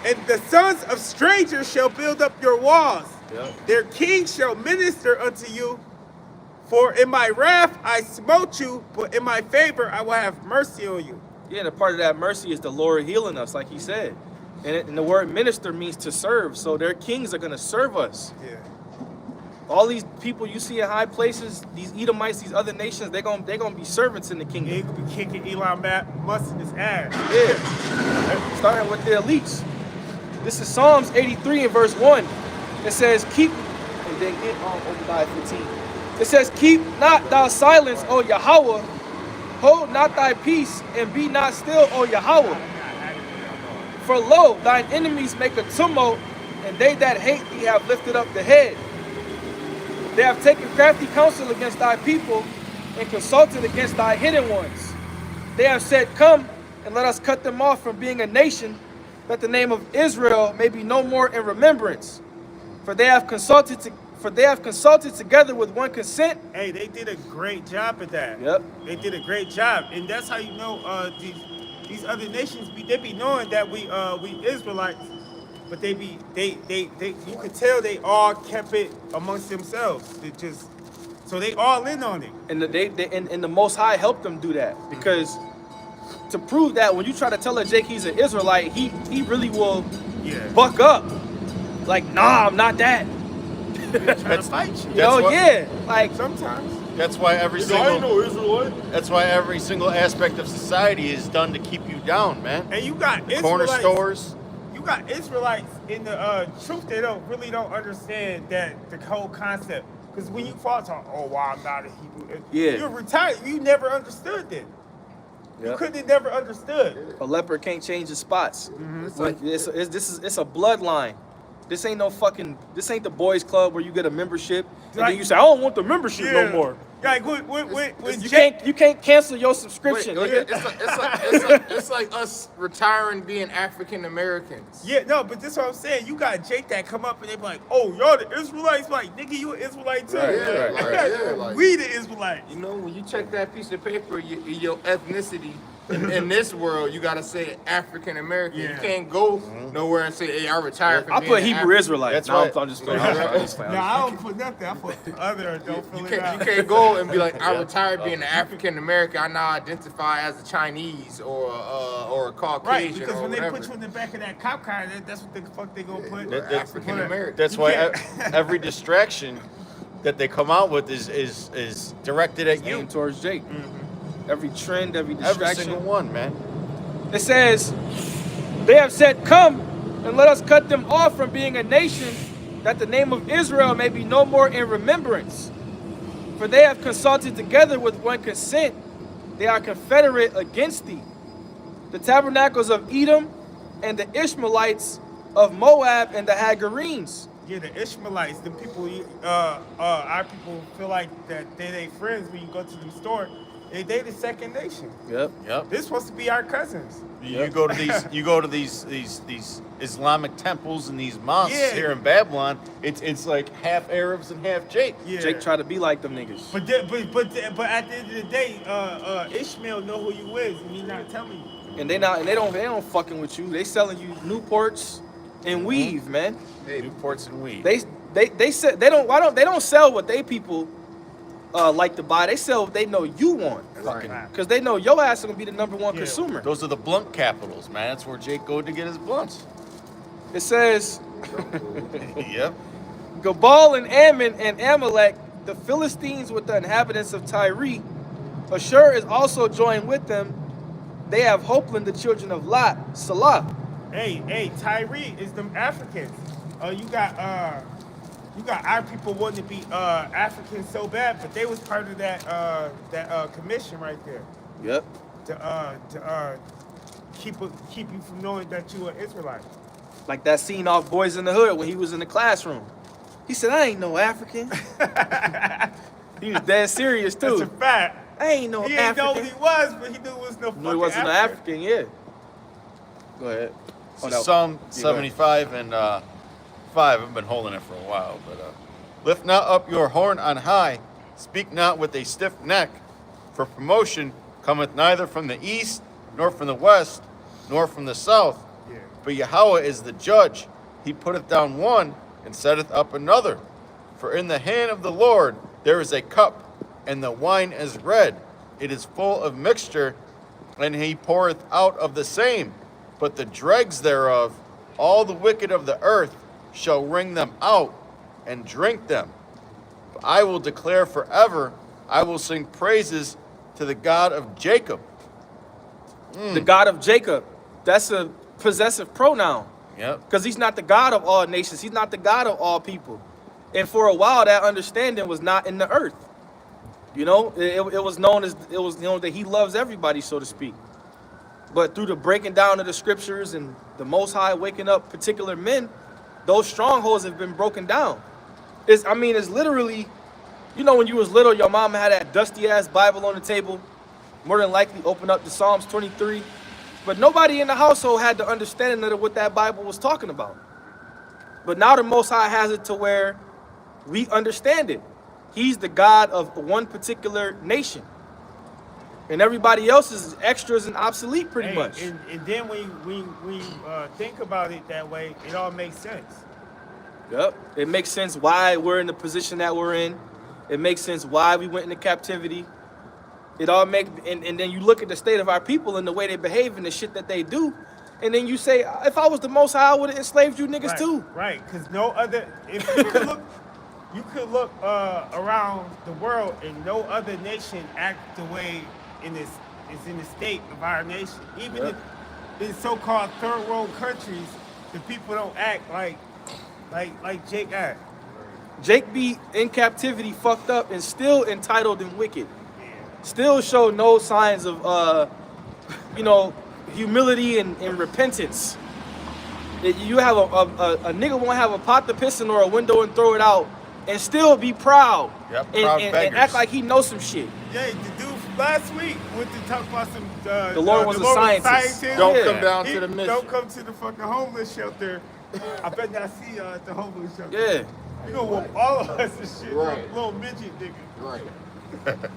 And the sons of strangers shall build up your walls. Yep. Their kings shall minister unto you. For in my wrath I smote you, but in my favor I will have mercy on you. Yeah, and a part of that mercy is the Lord healing us, like he said. And the word minister means to serve. So their kings are going to serve us. Yeah. All these people you see in high places, these Edomites, these other nations, they're gonna be servants in the They kingdom. could be kicking Elon Musk in his ass. Yeah. Starting with the elites. This is Psalms 83 and verse 1. It says, keep, and then get on Obadiah 15. It says, keep not thy silence, O Yahweh. Hold not thy peace, and be not still, O Yahweh. For lo, thine enemies make a tumult, and they that hate thee have lifted up the head. They have taken crafty counsel against thy people, and consulted against thy hidden ones. They have said, come, and let us cut them off from being a nation, that the name of Israel may be no more in remembrance. For they have consulted together with one consent. Hey, they did a great job at that. Yep. They did a great job, and that's how you know these other nations they be knowing that we Israelites, but they you could tell they all kept it amongst themselves. They just so they all in on it. And the Most High helped them do that, because to prove that, when you try to tell a Jake he's an Israelite, he really will buck up. Like, nah, I'm not that. Trying to fight you. You know, what- like Sometimes. That's why every single aspect of society is done to keep you down, man. And you got Corner Israelites. stores. You got Israelites in the truth. They really don't understand that the whole concept. Because when you fall to, oh, wow, I'm not a Hebrew. Yeah. You're retired. You never understood that. You Yep. couldn't have never understood. a leopard can't change his spots. It's Like it's a bloodline. This ain't the boys club where you get a membership and then Like- you say, I don't want the membership no more. Like when You Jake, can't cancel your subscription. Wait, nigga. it's like us retiring being African Americans. yeah, no, but this is what I'm saying. You got Jake that come up and they be like, oh, y'all the Israelites? Like, nigga, you an Israelite too. Right. We the Israelites. You know, when you check that piece of paper, your ethnicity in this world, you gotta say African American. Yeah. You can't go nowhere and say, hey, I retired from I being put an Hebrew Israelite. That's No, right. I'm just playing. Yeah. I'm just playing. No, I don't put nothing. I put other. Don't fill You it out. can't go and be like, I retired being an African American. I now identify as a Chinese or a Caucasian Right, because or when whatever. they put you in the back of that cop car, that's what the fuck they gonna put. That- African American. That's You why can't- every distraction that they come out with is directed at you. Aimed towards Jake. Every trend, every Every distraction. single one, man. It says, they have said, come and let us cut them off from being a nation, that the name of Israel may be no more in remembrance. For they have consulted together with one consent. They are confederate against thee. The tabernacles of Edom and the Ishmaelites of Moab and the Hagarenes. Yeah, the Ishmaelites, the people, our people feel like that they friends when you go to the store. They the second nation. Yep. Yep. They're supposed to be our cousins. You go to these Islamic temples and these mosques Yeah. here in Babylon. It's like half Arabs and half Jake. Yeah. Jake tried to be like them niggas. But at the end of the day, Ishmael know who you is, and he not telling you. And they don't fucking with you. They selling you Newports and weave, man. Newports and weed. They said they don't sell what they people like to buy. They sell what they know you want. Right. Because they know your ass is gonna be the number one consumer. Those are the blunt capitals, man. That's where Jake go to get his blunts. It says Yep. Gabal and Ammon and Amalek, the Philistines with the inhabitants of Tyre. Ashur is also joined with them. They have Hopland, the children of Lot, Salah. Hey, Tyree is them Africans. You got our people wanting to be African so bad, but they was part of that commission right there Yep. to keep you from knowing that you are Israelite. Like that scene off Boys in the Hood when he was in the classroom. He said, I ain't no African. He was dead serious too. That's a fact. I ain't no He ain't know African. who he was, but he knew it was no fucking No, he wasn't an African, yeah. Go ahead. So Oh, no. Psalm Yeah, go ahead. 75 and 5. I've been holding it for a while, but lift not up your horn on high, speak not with a stiff neck, for promotion cometh neither from the east, nor from the west, nor from the south. Yeah. But Yahweh is the judge. He putteth down one and setteth up another. For in the hand of the Lord there is a cup, and the wine is red. It is full of mixture, and he poureth out of the same. But the dregs thereof, all the wicked of the earth, shall wring them out and drink them. But I will declare forever, I will sing praises to the God of Jacob. The God of Jacob. That's a possessive pronoun. Yep. Because he's not the God of all nations. He's not the God of all people. And for a while, that understanding was not in the earth. You know, it was known that he loves everybody, so to speak. But through the breaking down of the scriptures and the Most High waking up particular men, those strongholds have been broken down. It's literally, you know, when you was little, your mama had that dusty ass Bible on the table. More than likely, open up to Psalms 23. But nobody in the household had the understanding of what that Bible was talking about. But now the Most High has it to where we understand it. He's the God of one particular nation. And everybody else is extras and obsolete pretty much. And then when you think about it that way, it all makes sense. Yep. It makes sense why we're in the position that we're in. It makes sense why we went into captivity. It all makes, and then you look at the state of our people and the way they behave and the shit that they do. And then you say, if I was the Most High, I would have enslaved you niggas too. Right, because no other, if you could look around the world and no other nation act the way in the state of our nation. Even in so-called third world countries, the people don't act like Jake act. Jake be in captivity, fucked up, and still entitled and wicked. Still show no signs of, humility and repentance. You have a nigga won't have a pot to piss in or a window and throw it out, and still be proud. Yep, and, proud and beggars. act like he knows some shit. Yeah, the dude last week went to talk about some. The Lord was a scientist. Don't Yeah. come down He to the mission. Don't come to the fucking homeless shelter. I bet I see y'all at the homeless shelter. Yeah. You gonna whoop all of us and shit. Right. Little midget nigga. Right.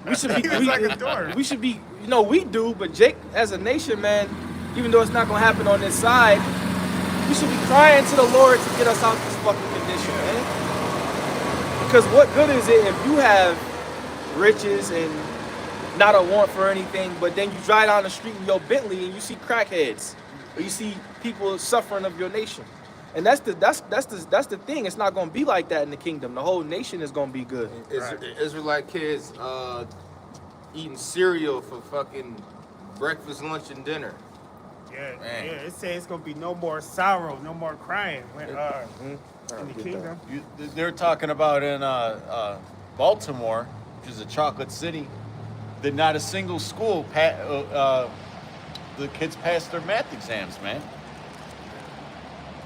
We should be. He was like a dork. We should be. We do. But Jake, as a nation, man, even though it's not gonna happen on this side, we should be crying to the Lord to get us out this fucking condition, man. Because what good is it if you have riches and not a want for anything, but then you drive down the street with your Bentley and you see crackheads, or you see people suffering of your nation. And that's the thing. It's not gonna be like that in the kingdom. The whole nation is gonna be good. Israelite kids eating cereal for fucking breakfast, lunch, and dinner. Yeah, Man. yeah. It says it's gonna be no more sorrow, no more crying when in the kingdom. They're talking about in Baltimore, which is a chocolate city, that not a single school the kids passed their math exams, man.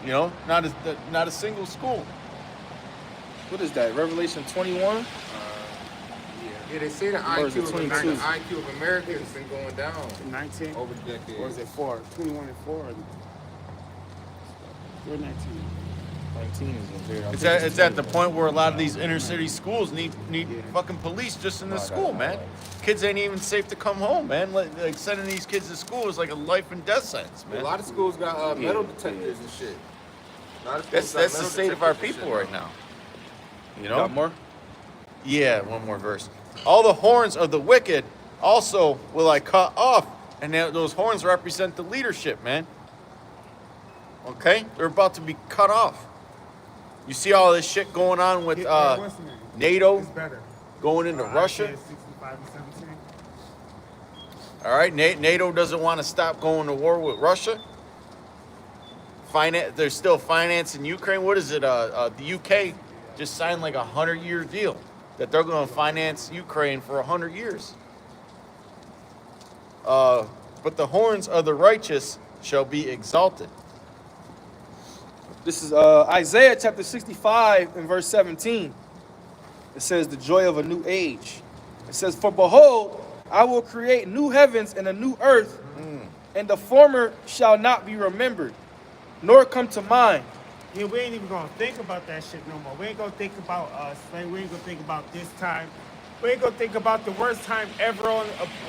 You know, not a single school. What is that? Revelation 21? Yeah, they say the Or is it IQ 22? of America has been going down 19? over the decades. Or is it 4? 21 and 4? We're 19. 19 is there. It's at the point where a lot of these inner city schools need fucking police just in the school, man. Kids ain't even safe to come home, man. Like sending these kids to school is like a life and death sentence, A man. lot of schools got metal detectors and shit. A lot of schools That's got the metal state of our detectors and people shit right now. You Got know? more? Yeah, one more verse. All the horns of the wicked also will I cut off, and those horns represent the leadership, man. Okay, they're about to be cut off. You see all this shit going on with What's the name? NATO It's better. going into Russia. Isaiah 65 and 17. All right, NATO doesn't want to stop going to war with Russia. They're still financing Ukraine. What is it? The UK just signed like a 100-year deal that they're going to finance Ukraine for 100 years. But the horns of the righteous shall be exalted. This is Isaiah chapter 65 and verse 17. It says, the joy of a new age. It says, for behold, I will create new heavens and a new earth, and the former shall not be remembered, nor come to mind. Yeah, we ain't even gonna think about that shit no more. We ain't gonna think about us. We ain't gonna think about this time. We ain't gonna think about the worst time ever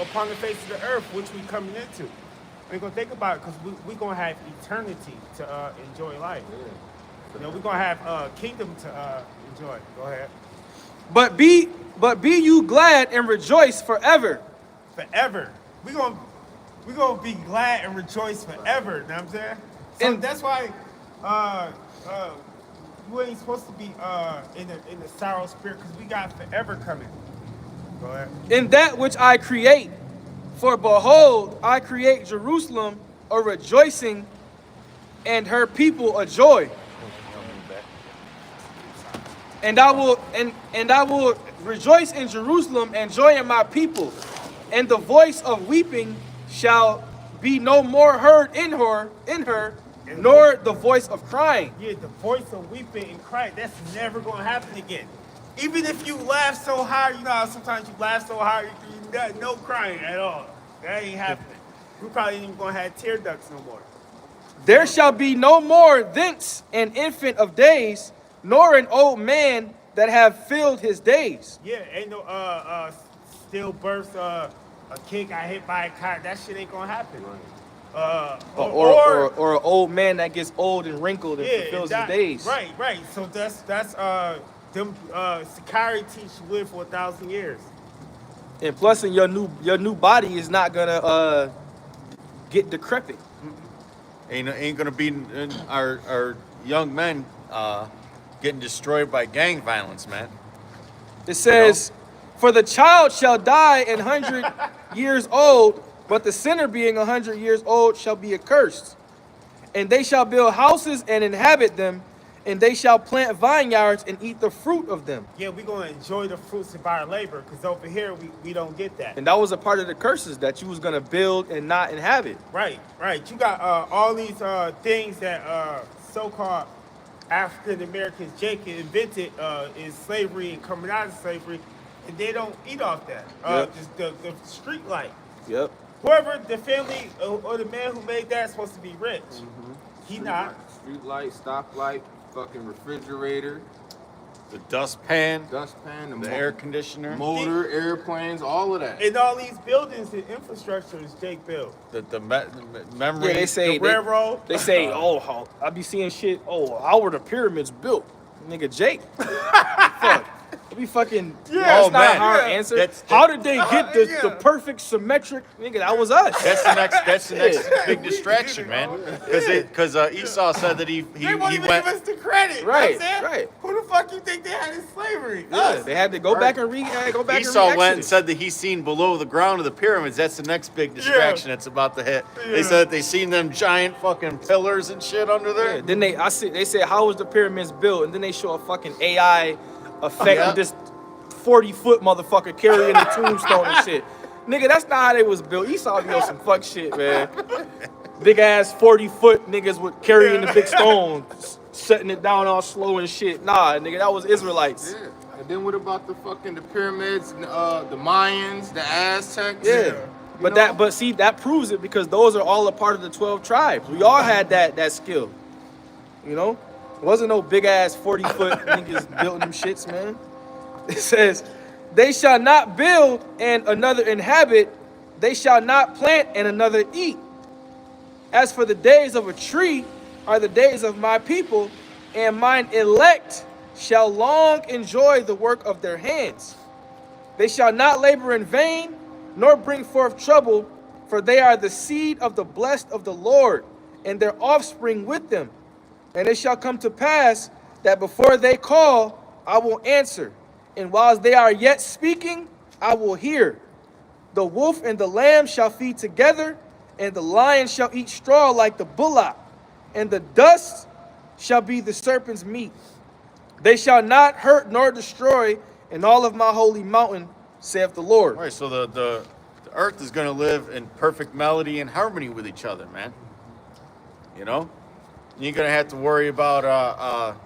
upon the face of the earth, which we coming into. We ain't gonna think about it because we gonna have eternity to enjoy life. You know, we gonna have kingdom to enjoy. Go ahead. But be you glad and rejoice forever. Forever. We gonna be glad and rejoice forever. You know what I'm saying? So And- that's why you ain't supposed to be in the sorrow spirit because we got forever coming. Go ahead. In that which I create. For behold, I create Jerusalem a rejoicing, and her people a joy. And I will rejoice in Jerusalem and joy in my people. And the voice of weeping shall be no more heard in her, nor the voice of crying. Yeah, the voice of weeping and crying, that's never gonna happen again. Even if you laugh so hard, you know how sometimes you laugh so hard, you got no crying at all. That ain't happening. We probably ain't even gonna have tear ducts no more. There shall be no more thence an infant of days, nor an old man that have filled his days. Yeah, ain't no stillbirths, a kid got hit by a car, that shit ain't gonna happen. Or an old man that gets old and wrinkled and fulfills his days. Right. So that's them Sakari teach you live for 1,000 years. And plus, in your new body is not gonna get decrepit. Ain't gonna be our young men getting destroyed by gang violence, man. It says, "For the child shall die 100 years old, but the sinner being 100 years old shall be accursed. And they shall build houses and inhabit them, and they shall plant vineyards and eat the fruit of them." Yeah, we're gonna enjoy the fruits of our labor, because over here we don't get that. And that was a part of the curses, that you was gonna build and not inhabit. Right. You got all these things that so-called African Americans, Jacob invented in slavery and coming out of slavery, and they don't eat off that. Yep. Just the street light. Yep. Whoever the family or the man who made that is supposed to be rich. He not. Street light, stoplight, fucking refrigerator, The dustpan, dustpan, the air conditioner, motor, airplanes, all of that. And all these buildings and infrastructure is Jake built. the memory. Yeah, they say The railroad. They say, how I be seeing shit. Oh, how were the pyramids built, nigga? Jake. Fuck. It be fucking. Yeah. That's Oh, not man. a hard Yeah. answer. That's- How did they get the yeah. perfect symmetric? Nigga, that was us. That's the next big distraction, man. Because Esau said that he They won't even went. give us the credit. Right, You know what I'm saying? right. Who the fuck you think they had in slavery? Yeah, Us. they had to go back and go back Esau and went and said that he's seen below the ground of the pyramids. That's the next big distraction that's about to hit. Yeah. They said that they seen them giant fucking pillars and shit under there. Yeah, then they said, how was the pyramids built? And then they show a fucking AI effect Yeah. of this 40-foot motherfucker carrying the tombstone and shit. Nigga, that's not how they was built. Esau be on some fuck shit, man. big ass 40-foot niggas with carrying the big stone, setting it down all slow and shit. Nah, nigga, that was Israelites. Yeah. And then what about the pyramids, the Mayans, the Aztecs? Yeah. But that proves it, because those are all a part of the 12 tribes. We all had that skill. You know? It wasn't no big ass 40-foot niggas building them shits, man. It says, they shall not build and another inhabit, they shall not plant and another eat. As for the days of a tree are the days of my people, and mine elect shall long enjoy the work of their hands. They shall not labor in vain, nor bring forth trouble, for they are the seed of the blessed of the Lord, and their offspring with them. And it shall come to pass that before they call, I will answer, and whilst they are yet speaking, I will hear. The wolf and the lamb shall feed together, and the lion shall eat straw like the bullock, and the dust shall be the serpent's meat. They shall not hurt nor destroy in all of my holy mountain, saith the Lord. All right, so the earth is going to live in perfect melody and harmony with each other, man. You know? You ain't going to have to worry about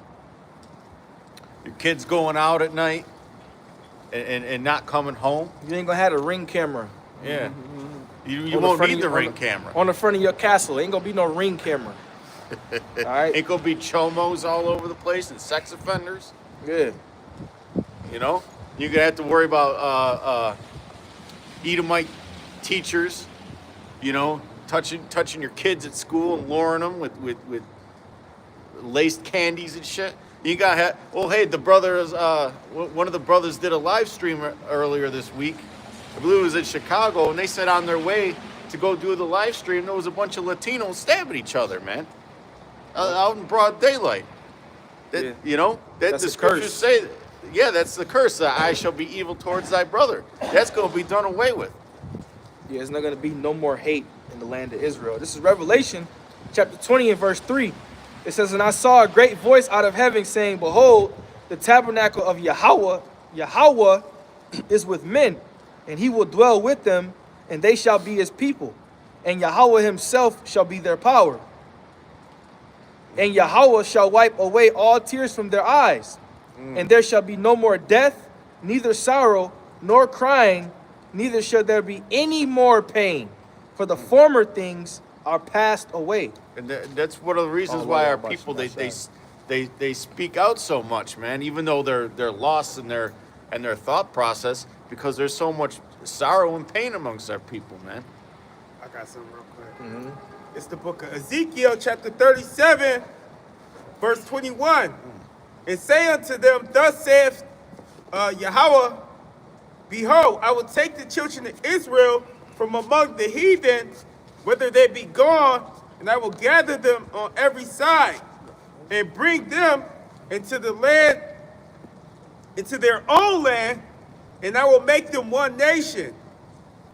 your kids going out at night and not coming home. You ain't gonna have a ring camera. Yeah. You won't need the ring camera. On the front of your castle. Ain't gonna be no ring camera. All right? Ain't gonna be chomos all over the place and sex offenders. Good. You know? You're gonna have to worry about Edomite teachers, you know, touching your kids at school and luring them with laced candies and shit. You got hey, the brothers, one of the brothers did a live stream earlier this week. I believe it was in Chicago, and they said on their way to go do the live stream, there was a bunch of Latinos stabbing each other, man, out in broad daylight. That, yeah. You know, that the scriptures say, yeah, that's the curse. That I shall be evil towards thy brother. That's going to be done away with. Yeah, there's not going to be no more hate in the land of Israel. This is Revelation chapter 20 and verse 3. It says, and I saw a great voice out of heaven saying, behold, the tabernacle of Yahweh is with men, and he will dwell with them, and they shall be his people, and Yahweh himself shall be their power. And Yahweh shall wipe away all tears from their eyes, and there shall be no more death, neither sorrow, nor crying, neither shall there be any more pain, for the former things are passed away. And that's one of the reasons why our people they speak out so much, man. Even though they're lost in their thought process, because there's so much sorrow and pain amongst our people, man. I got something real quick. It's the book of Ezekiel, chapter 37, verse 21. And say unto them, thus saith Yahweh, behold, I will take the children of Israel from among the heathen, whether they be gone, and I will gather them on every side, and bring them into the land, into their own land, and I will make them one nation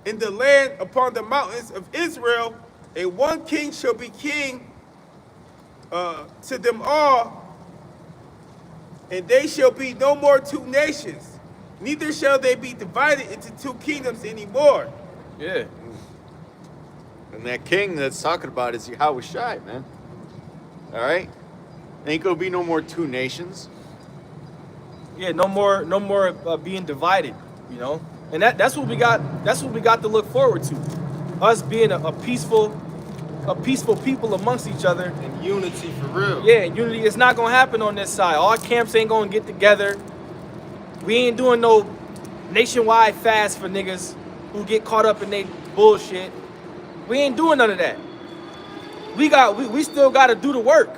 in the land upon the mountains of Israel, and one king shall be king to them all, and they shall be no more two nations, neither shall they be divided into two kingdoms anymore. Yeah. And that king that's talking about is Yahweh Shai, man. All right? Ain't gonna be no more two nations. Yeah, no more being divided, you know. And that's what we got. That's what we got to look forward to. Us being a peaceful people amongst each other. And unity for real. Yeah, unity is not gonna happen on this side. All camps ain't gonna get together. We ain't doing no nationwide fast for niggas who get caught up in they bullshit. We ain't doing none of that. We still got to do the work.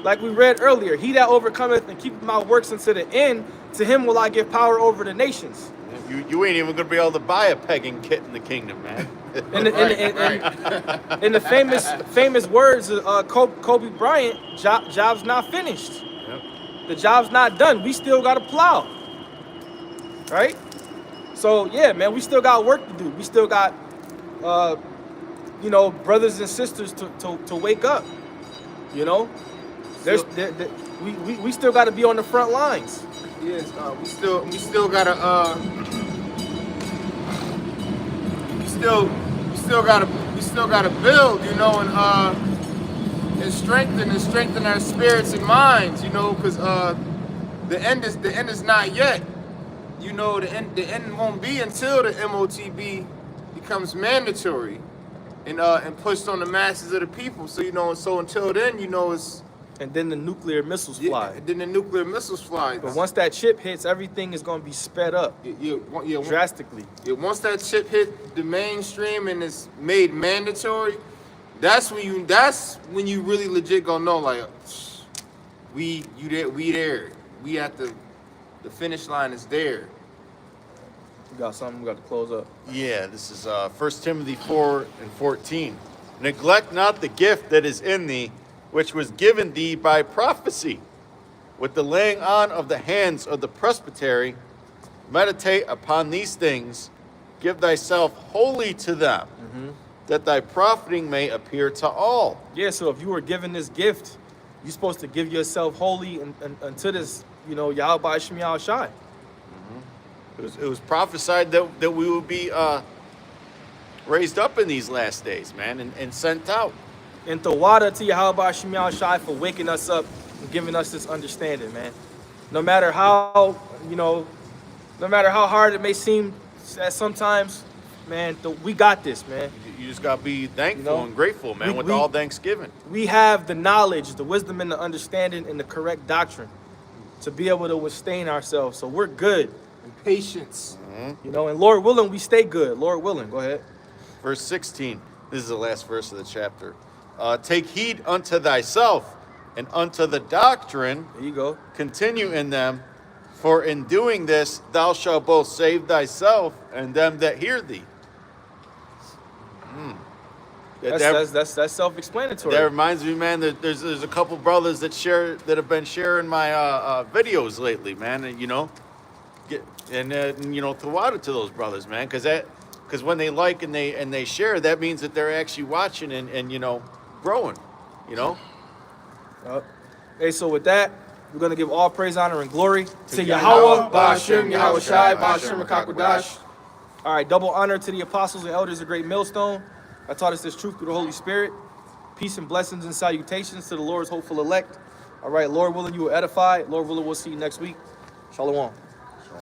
Like we read earlier, he that overcometh and keepeth my works unto the end, to him will I give power over the nations. You ain't even gonna be able to buy a pegging kit in the kingdom, man. In the famous words of Kobe Bryant, job's not finished. Yep. The job's not done. We still got to plow. Right? So yeah, man, we still got work to do. We still got brothers and sisters to wake up. You know, we still got to be on the front lines. Yes, we still gotta still gotta build, you know, and strengthen our spirits and minds, you know, because the end is not yet. You know, the end won't be until the MOTB becomes mandatory and pushed on the masses of the people. So, you know, so until then, you know, it's And then the nuclear missiles fly. then the nuclear missiles fly. But once that chip hits, everything is going to be sped up drastically. Once that chip hit the mainstream and it's made mandatory, that's when you really legit gonna know, like, we there. We at the finish line is there. We got something we got to close up. Yeah, this is 1 Timothy 4:14. Neglect not the gift that is in thee, which was given thee by prophecy, with the laying on of the hands of the presbytery. Meditate upon these things, give thyself wholly to them, that thy profiting may appear to all. Yeah, so if you were given this gift, you're supposed to give yourself wholly unto this, you know, Yahweh Shem Yahweh Shai. It was prophesied that we would be raised up in these last days, man, and sent out. And Tawada to Yahweh Shem Yahweh Shai for waking us up and giving us this understanding, man. No matter how, you know, no matter how hard it may seem at sometimes, man, we got this, man. You just got to be thankful, You know, and grateful, man, with all thanksgiving. We have the knowledge, the wisdom, and the understanding and the correct doctrine to be able to withstand ourselves. So we're good, And patience. you know, and Lord willing, we stay good. Lord willing, go ahead. Verse 16, this is the last verse of the chapter. Take heed unto thyself and unto the doctrine, There you go. continue in them, for in doing this thou shalt both save thyself and them that hear thee. That's self-explanatory. That reminds me, man, that there's a couple brothers that have been sharing my videos lately, man, and you know, you know, Tawada to those brothers, man, because when they like and they share, that means that they're actually watching and you know, growing, you know. Hey, so with that, we're gonna give all praise, honor, and glory to Yahweh, Ba'ashem, Yahweh Shai, Ba'ashem, Rakakwadash. All right, double honor to the apostles and elders of Great Millstone. I taught us this truth through the Holy Spirit. Peace and blessings and salutations to the Lord's hopeful elect. All right, Lord willing, you will edify. Lord willing, we'll see you next week. Shalom.